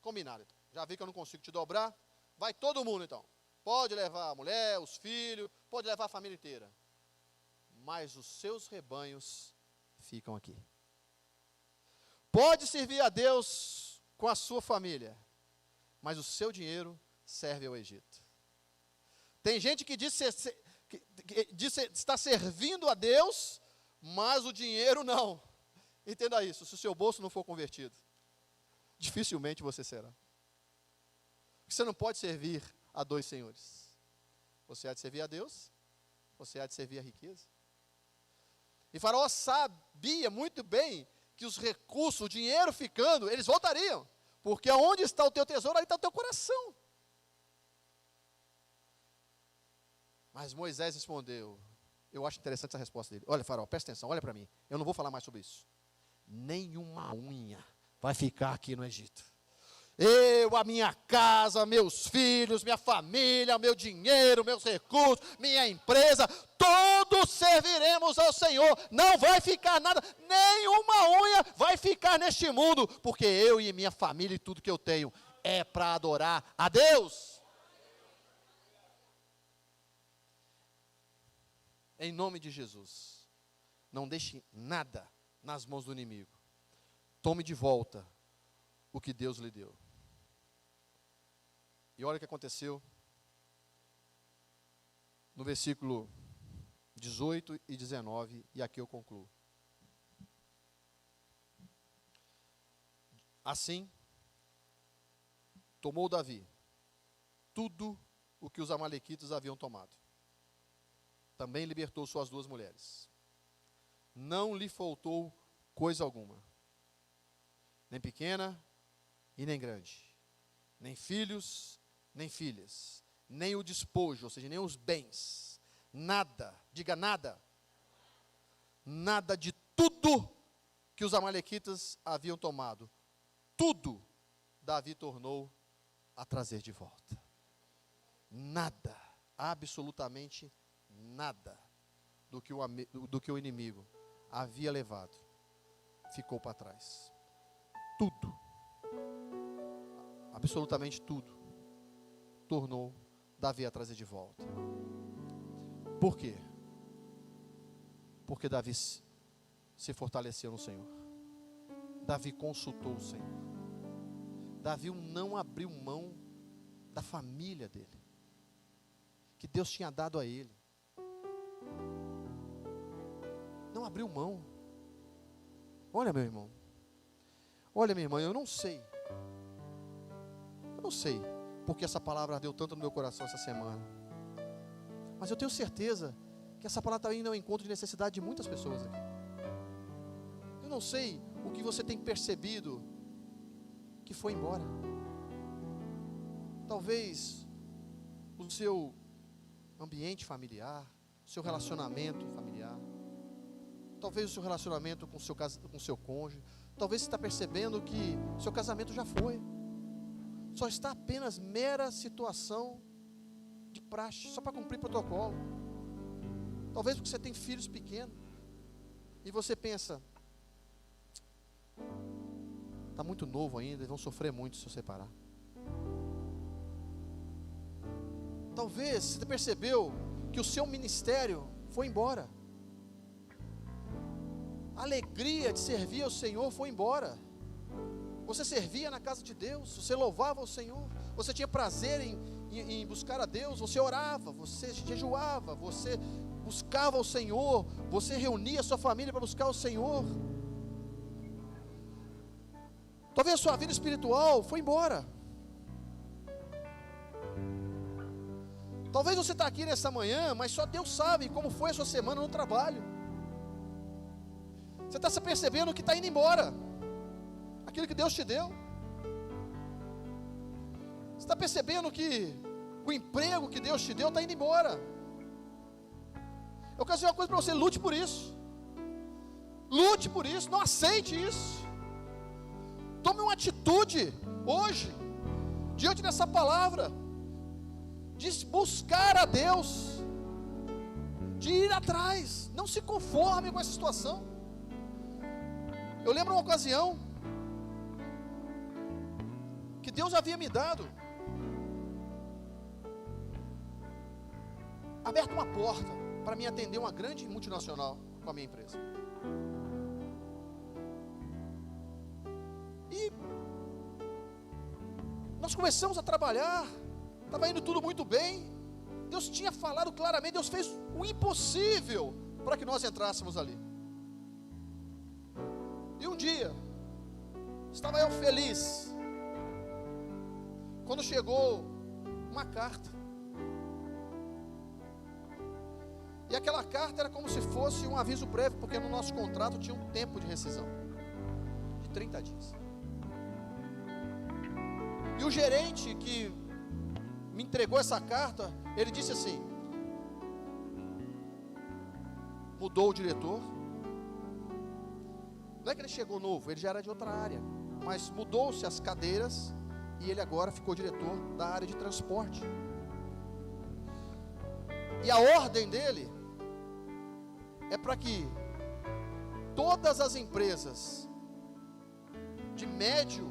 combinado então. Já vi que eu não consigo te dobrar, vai todo mundo então. Pode levar a mulher, os filhos, pode levar a família inteira. Mas os seus rebanhos ficam aqui. Pode servir a Deus com a sua família, mas o seu dinheiro serve ao Egito. Tem gente que diz estar servindo a Deus, mas o dinheiro não. Entenda isso, se o seu bolso não for convertido, dificilmente você será. Você não pode servir a dois senhores. Você há de servir a Deus, você há de servir a riqueza. E Faraó sabia muito bem que os recursos, o dinheiro ficando, eles voltariam. Porque onde está o teu tesouro, aí está o teu coração. Mas Moisés respondeu, eu acho interessante essa resposta dele. Olha, Faraó, presta atenção, olha para mim. Eu não vou falar mais sobre isso. Nenhuma unha vai ficar aqui no Egito. Eu, a minha casa, meus filhos, minha família, meu dinheiro, meus recursos, minha empresa, todos serviremos ao Senhor. Não vai ficar nada, nenhuma unha vai ficar neste mundo, porque eu e minha família e tudo que eu tenho é para adorar a Deus. Em nome de Jesus, não deixe nada nas mãos do inimigo. Tome de volta o que Deus lhe deu. E olha o que aconteceu no versículo 18 e 19, e aqui eu concluo. Assim, tomou Davi tudo o que os amalequitas haviam tomado. Também libertou suas duas mulheres. Não lhe faltou coisa alguma, nem pequena e nem grande, nem filhos, nem filhas, nem o despojo, ou seja, nem os bens, nada, diga nada, nada de tudo que os amalequitas haviam tomado, tudo Davi tornou a trazer de volta. Nada, absolutamente nada do que o inimigo havia levado ficou para trás. Tudo, absolutamente tudo, tornou Davi a trazer de volta. Por quê? Porque Davi se fortaleceu no Senhor. Davi consultou o Senhor. Davi não abriu mão da família dele, que Deus tinha dado a ele. Não abriu mão. Olha, meu irmão, olha, minha irmã, eu não sei porque essa palavra ardeu tanto no meu coração essa semana, mas eu tenho certeza que essa palavra está indo ao encontro de necessidade de muitas pessoas aqui. Eu não sei o que você tem percebido que foi embora. Talvez o seu ambiente familiar, o seu relacionamento familiar, talvez o seu relacionamento com o seu cônjuge, talvez você está percebendo que o seu casamento já foi, só está apenas mera situação de praxe, só para cumprir protocolo. Talvez porque você tem filhos pequenos, e você pensa, Está muito novo ainda, eles vão sofrer muito se eu separar. Talvez você percebeu que o seu ministério foi embora. A alegria de servir ao Senhor foi embora. Você servia na casa de Deus, você louvava o Senhor, você tinha prazer em buscar a Deus, você orava, você jejuava, você buscava o Senhor, você reunia a sua família para buscar o Senhor. Talvez a sua vida espiritual foi embora. Talvez você está aqui nessa manhã, mas só Deus sabe como foi a sua semana no trabalho. Você está se percebendo que está indo embora aquilo que Deus te deu. Você está percebendo que o emprego que Deus te deu está indo embora. Eu quero dizer uma coisa para você: lute por isso. Lute por isso, não aceite isso. Tome uma atitude hoje, diante dessa palavra, de buscar a Deus, de ir atrás. Não se conforme com essa situação. Eu lembro uma ocasião que Deus havia me dado, aberto uma porta para me atender uma grande multinacional com a minha empresa. E nós começamos a trabalhar, estava indo tudo muito bem. Deus tinha falado claramente, Deus fez o impossível para que nós entrássemos ali. E um dia, estava eu feliz, quando chegou uma carta. E aquela carta era como se fosse um aviso prévio, porque no nosso contrato tinha um tempo de rescisão de 30 dias. E o gerente que me entregou essa carta, ele disse assim: mudou o diretor. Não é que ele chegou novo, ele já era de outra área, mas mudou-se as cadeiras e ele agora ficou diretor da área de transporte. E a ordem dele é para que todas as empresas de médio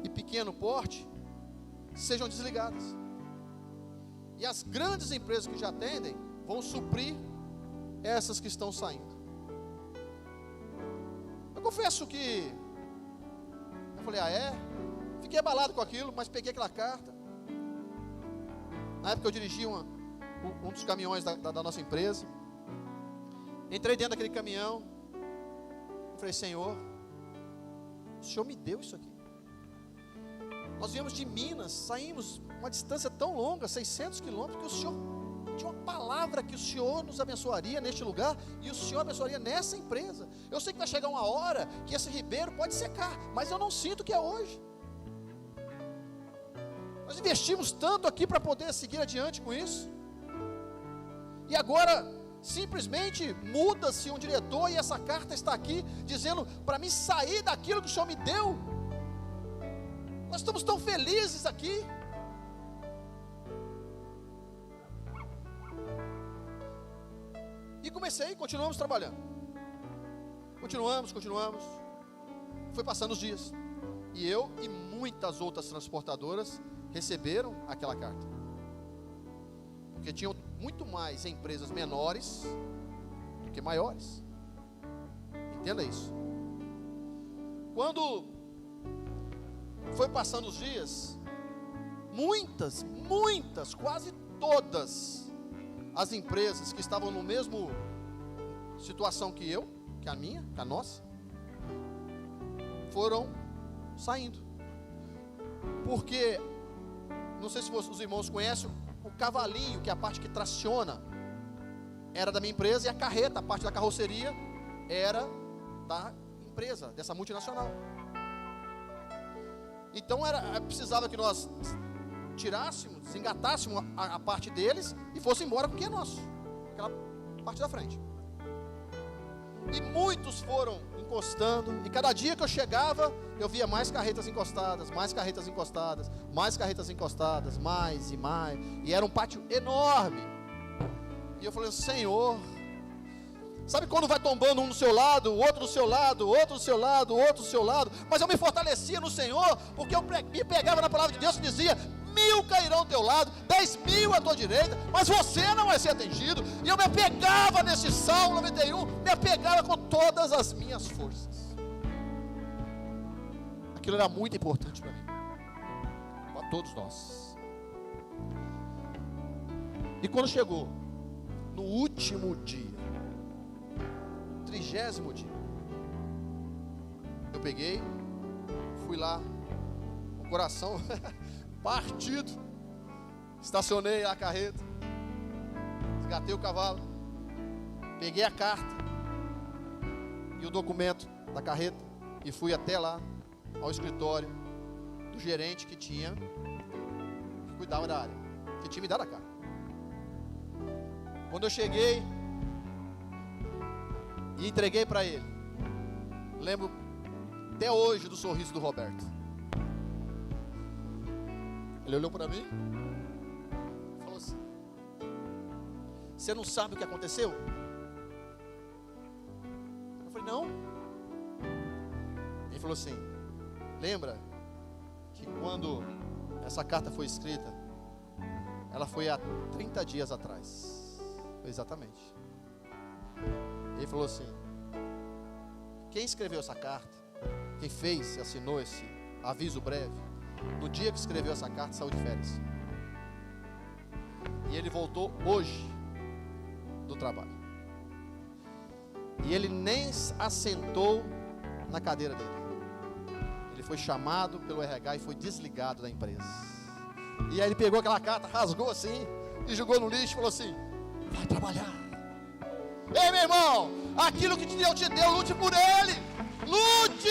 e pequeno porte sejam desligadas. E as grandes empresas que já atendem vão suprir essas que estão saindo. Eu confesso que eu falei: fiquei abalado com aquilo, mas peguei aquela carta. Na época eu dirigia um dos caminhões da nossa empresa. Entrei dentro daquele caminhão e falei: Senhor, o Senhor me deu isso aqui. Nós viemos de Minas, saímos uma distância tão longa, 600 quilômetros, que o Senhor tinha uma palavra que o Senhor nos abençoaria neste lugar, e o Senhor abençoaria nessa empresa. Eu sei que vai chegar uma hora que esse ribeiro pode secar, mas eu não sinto que é hoje. Nós investimos tanto aqui para poder seguir adiante com isso, e agora simplesmente muda-se um diretor, e essa carta está aqui dizendo para mim sair daquilo que o Senhor me deu. Nós estamos tão felizes aqui. E continuamos trabalhando. Continuamos. Foi passando os dias. E eu e muitas outras transportadoras receberam aquela carta. Porque tinham muito mais empresas menores do que maiores. Entenda isso. Quando foi passando os dias, muitas, quase todas as empresas que estavam no mesmo situação que a nossa, foram saindo. Porque, não sei se os irmãos conhecem, o cavalinho, que é a parte que traciona, era da minha empresa, e a carreta, a parte da carroceria, era da empresa, dessa multinacional. Então precisava que nós tirássemos, desengatássemos a parte deles e fosse embora com o que é nosso, aquela parte da frente. E muitos foram encostando, e cada dia que eu chegava, eu via mais carretas encostadas, mais carretas encostadas, mais carretas encostadas, mais e mais, e era um pátio enorme. E eu falei: Senhor, Sabe quando vai tombando um do seu lado, o outro do seu lado, outro do seu lado, outro do seu lado? Mas eu me fortalecia no Senhor, porque eu me pegava na palavra de Deus que dizia: 1000 cairão ao teu lado, 10.000 à tua direita, mas você não vai ser atingido. E eu me apegava nesse Salmo 91, me apegava com todas as minhas forças. Aquilo era muito importante para mim, para todos nós. E quando chegou no último dia, 30º dia, eu peguei, fui lá, com o coração partido, estacionei a carreta, desgatei o cavalo, peguei a carta e o documento da carreta e fui até lá, ao escritório do gerente que cuidava da área, que tinha me dado a carta. Quando eu cheguei e entreguei para ele, lembro até hoje do sorriso do Roberto. Ele olhou para mim e falou assim: você não sabe o que aconteceu? Eu falei: não. Ele falou assim: lembra que quando essa carta foi escrita, ela foi há 30 dias atrás. Foi exatamente. Ele falou assim: quem escreveu essa carta, quem fez e assinou esse aviso breve, no dia que escreveu essa carta, saiu de férias. E ele voltou hoje do trabalho. E ele nem assentou na cadeira dele. Ele foi chamado pelo RH e foi desligado da empresa. E aí ele pegou aquela carta, rasgou assim e jogou no lixo e falou assim: vai trabalhar. Ei, meu irmão, aquilo que Deus te deu, lute por ele. Lute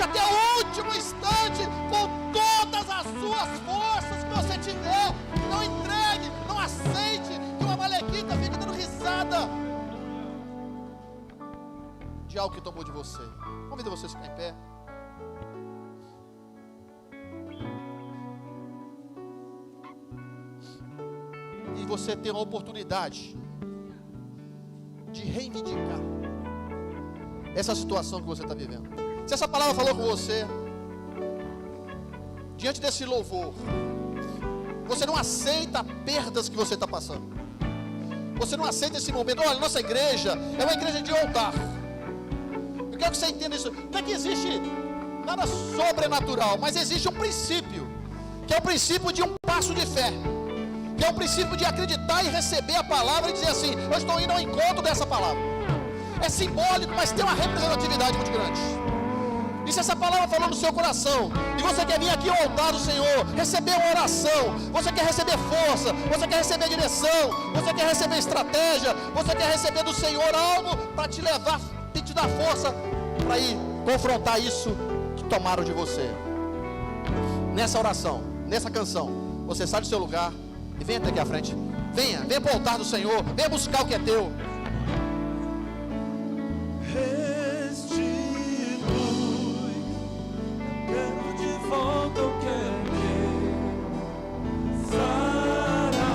até o último instante, com todas as suas forças que você tiver. Não entregue, não aceite que uma malequita fique dando risada de algo que tomou de você. Convido você a ficar em pé. E você tem a oportunidade de reivindicar essa situação que você está vivendo. Se essa palavra falou com você, diante desse louvor, você não aceita perdas que você está passando, você não aceita esse momento. Olha, nossa igreja é uma igreja de altar. Eu quero que você entenda isso. Não é que existe nada sobrenatural, mas existe um princípio, que é o princípio de um passo de fé, que é o princípio de acreditar e receber a palavra e dizer assim: eu estou indo ao encontro dessa palavra. É simbólico, mas tem uma representatividade muito grande. E se essa palavra falou no seu coração, e você quer vir aqui ao altar do Senhor, receber uma oração, você quer receber força, você quer receber direção, você quer receber estratégia, você quer receber do Senhor algo para te levar e te dar força para ir confrontar isso que tomaram de você. Nessa oração, nessa canção, você sai do seu lugar e venha até aqui à frente. Venha para o altar do Senhor, venha buscar o que é teu. Quero de volta o que é meu, sara-me,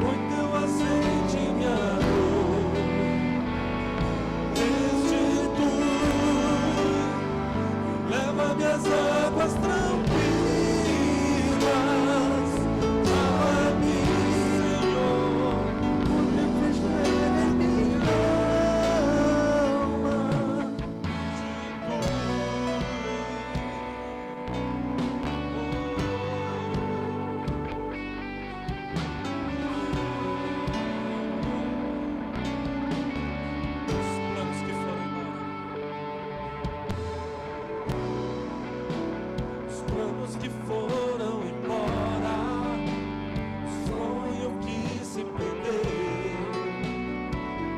põe teu azeite em minha dor, restitui, leva-me às águas tranquilas, fala-me, Senhor, por teu refrigério minha alma. Os planos que foram embora, sonho que se perdeu,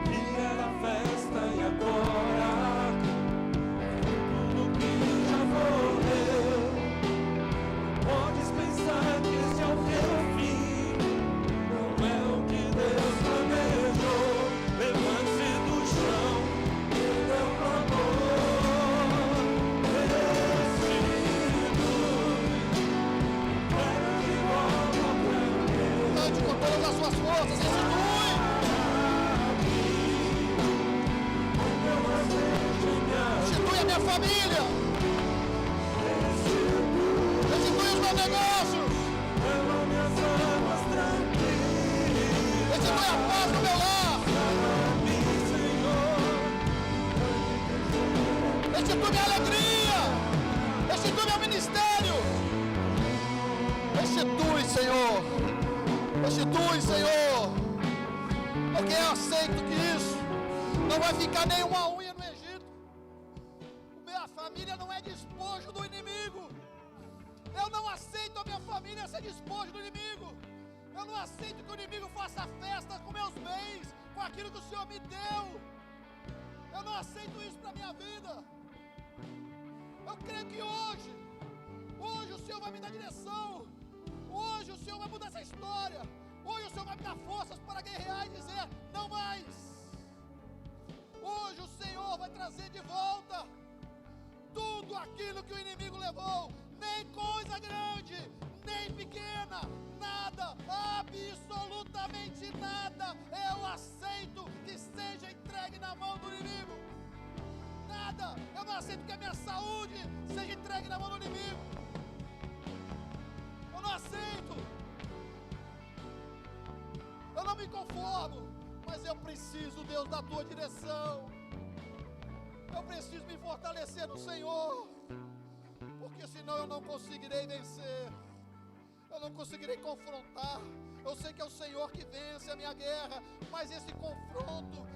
que era festa e agora tudo que já morreu. Podes pensar que este é o teu fim, não é o que Deus planejou. Levante-se do chão, ele é o amor, Cante com todas as suas forças, restitui. a minha família. Restitui os meus negócios. Restitui a paz no meu lar. Restitui minha alegria. Restitui meu ministério. Restitui, Senhor. Restitui, Senhor. Porque eu aceito que isso não vai ficar nenhuma unha no Egito. Minha família não é despojo do inimigo. Eu não aceito a minha família ser despojo do inimigo. Eu não aceito que o inimigo faça festa com meus bens, com aquilo que o Senhor me deu. Eu não aceito isso para a minha vida. Eu creio que hoje o Senhor vai me dar direção. Hoje o Senhor vai mudar essa história. Hoje o Senhor vai me dar forças para guerrear e dizer, não mais. Hoje o Senhor vai trazer de volta tudo aquilo que o inimigo levou. Nem coisa grande, nem pequena, nada, absolutamente nada. Eu aceito que seja entregue na mão do inimigo. Nada, eu não aceito que a minha saúde seja entregue na mão do inimigo. Eu não aceito. Eu não me conformo, mas eu preciso, Deus, da tua direção. Eu preciso me fortalecer no Senhor, porque senão eu não conseguirei vencer. Eu não conseguirei confrontar. Eu sei que é o Senhor que vence a minha guerra, mas esse confronto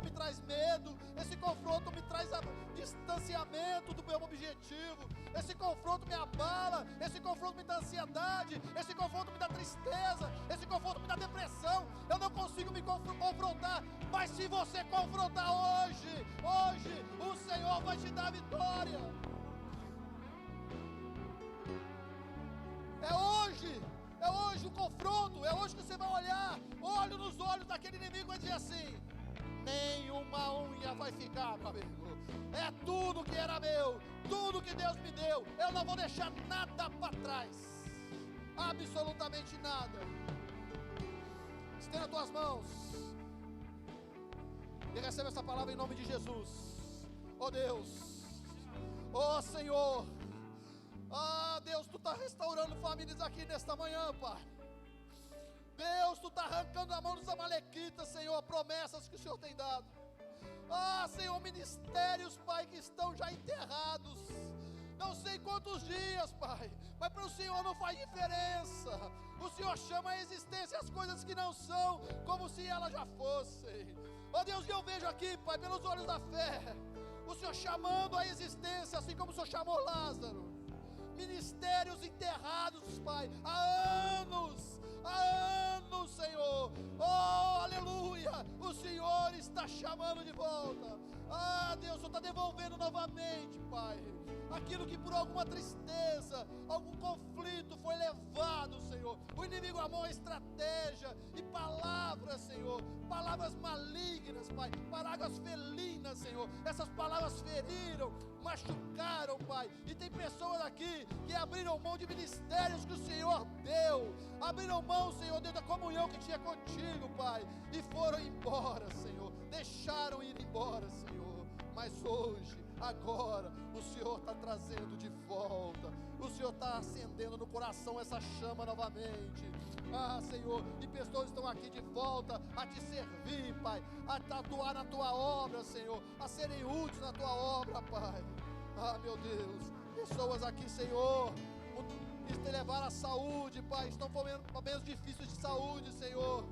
me traz medo, esse confronto me traz distanciamento do meu objetivo, esse confronto me abala, esse confronto me dá ansiedade, esse confronto me dá tristeza, esse confronto me dá depressão. Eu não consigo me confrontar, mas se você confrontar hoje o Senhor vai te dar a vitória. É hoje o confronto, é hoje que você vai olhar, olho nos olhos daquele inimigo e vai dizer assim, nenhuma unha vai ficar, meu amigo, é tudo que era meu, tudo que Deus me deu, eu não vou deixar nada para trás, absolutamente nada. Estenda as tuas mãos e recebe essa palavra em nome de Jesus. Oh Deus, oh Senhor, ah, Deus, tu está restaurando famílias aqui nesta manhã, Pai. Deus, tu está arrancando da mão dos amalequitas, Senhor, promessas que o Senhor tem dado. Ah, Senhor, ministérios, Pai, que estão já enterrados. Não sei quantos dias, Pai, mas para o Senhor não faz diferença. O Senhor chama a existência as coisas que não são, como se elas já fossem. Oh Deus, eu vejo aqui, Pai, pelos olhos da fé, o Senhor chamando a existência, assim como o Senhor chamou Lázaro. Ministérios enterrados, Pai, há anos, Senhor. Oh, aleluia, o Senhor está chamando de volta. Ah, Deus, o Senhor está devolvendo novamente, Pai, aquilo que por alguma tristeza, algum conflito foi levado, Senhor. O inimigo amou a estratégia e palavras, Senhor, palavras malignas, Pai, palavras felinas, Senhor. Essas palavras feriram, machucaram, Pai. E tem pessoas aqui que abriram mão de ministérios que o Senhor deu, abriram mão, Senhor, Deus, da comunhão que tinha contigo, Pai, e foram embora, Senhor, deixaram ir embora, Senhor. Mas hoje, agora, o Senhor está trazendo de volta, o Senhor está acendendo no coração essa chama novamente. Ah, Senhor, e pessoas estão aqui de volta a te servir, Pai, a atuar na tua obra, Senhor, a serem úteis na tua obra, Pai. Ah, meu Deus, pessoas aqui, Senhor, que levaram a saúde, Pai, estão momentos difíceis de saúde, Senhor.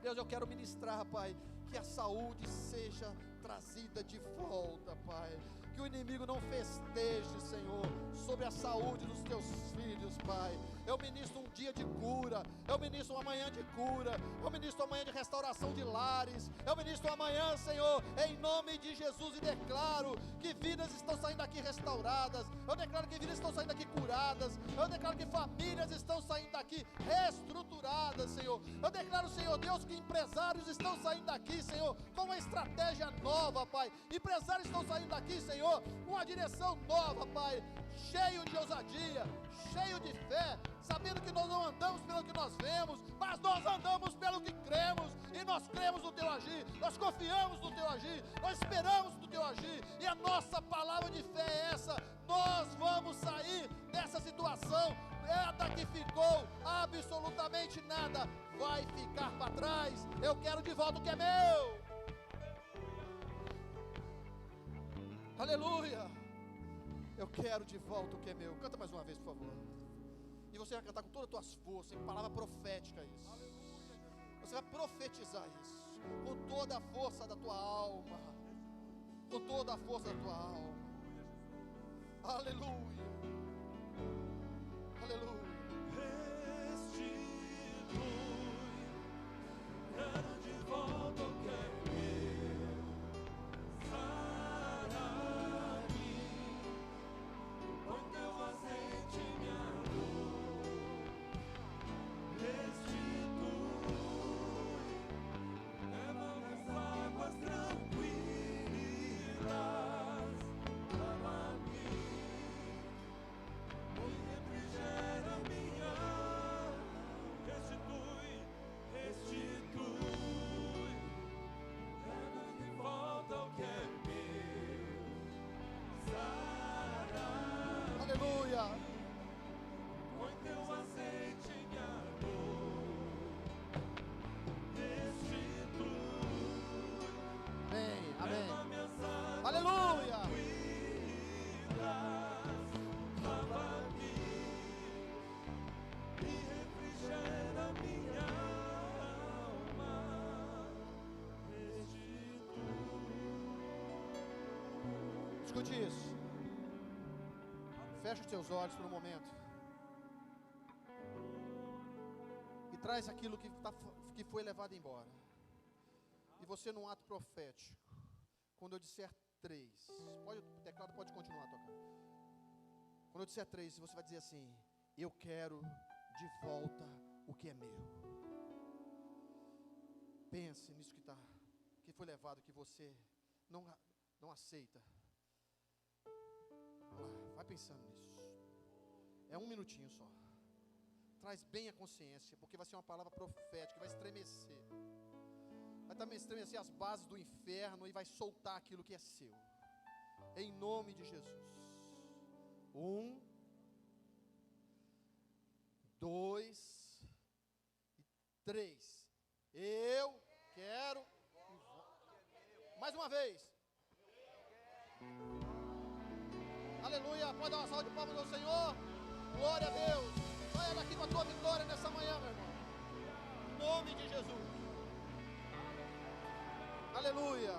Deus, eu quero ministrar, Pai, que a saúde seja trazida de volta, Pai. Que o inimigo não festeje, Senhor, sobre a saúde dos teus filhos, Pai. Eu ministro um dia de cura, eu ministro uma manhã de cura, eu ministro uma manhã de restauração de lares, eu ministro uma manhã, Senhor, em nome de Jesus, e declaro que vidas estão saindo daqui restauradas, eu declaro que vidas estão saindo daqui curadas, eu declaro que famílias estão saindo daqui reestruturadas, Senhor. Eu declaro, Senhor Deus, que empresários estão saindo daqui, Senhor, com uma estratégia nova, Pai. Empresários estão saindo daqui, Senhor, com uma direção nova, Pai. cheio de ousadia, cheio de fé, sabendo que nós não andamos pelo que nós vemos, mas nós andamos pelo que cremos, e nós cremos no teu agir, nós confiamos no teu agir, nós esperamos no teu agir, e a nossa palavra de fé é essa: nós vamos sair dessa situação, nada que ficou, absolutamente nada vai ficar para trás. Eu quero de volta o que é meu. Aleluia. Eu quero de volta o que é meu. Canta mais uma vez, por favor. E você vai cantar com todas as tuas forças, em palavra profética isso. Você vai profetizar isso com toda a força da tua alma. Com toda a força da tua alma. Aleluia. Aleluia. Restitui, quero de volta o que é meu. Sara-me, põe teu azeite em minha dor. Restitui, leva-me às águas tranquilas. Lava-me e refrigera minha alma. Restitui, restitui, leva de volta o que é meu. Sara, Aleluia. põe teu azeite em minha dor. Restitui, Amém. Amém. leva-me às águas Aleluia. tranquilas. Lava-me e refrigera minha alma. Restitui. Escute isso. Fecha os teus olhos por um momento. E traz aquilo que foi levado embora. E você, num ato profético, quando eu disser 3, o teclado pode continuar tocando. Quando eu disser 3, você vai dizer assim: eu quero de volta o que é meu. Pense nisso que foi levado, que você não aceita. Vai pensando nisso. É um minutinho só. Traz bem a consciência, porque vai ser uma palavra profética, vai estremecer. Vai também estremecer as bases do inferno e vai soltar aquilo que é seu. Em nome de Jesus. 1, 2 e 3. Eu quero. Mais uma vez. Aleluia. Pode dar uma salva de palmas ao Senhor. Glória a Deus. Saia daqui com a tua vitória nessa manhã, meu irmão. Em nome de Jesus. Aleluia.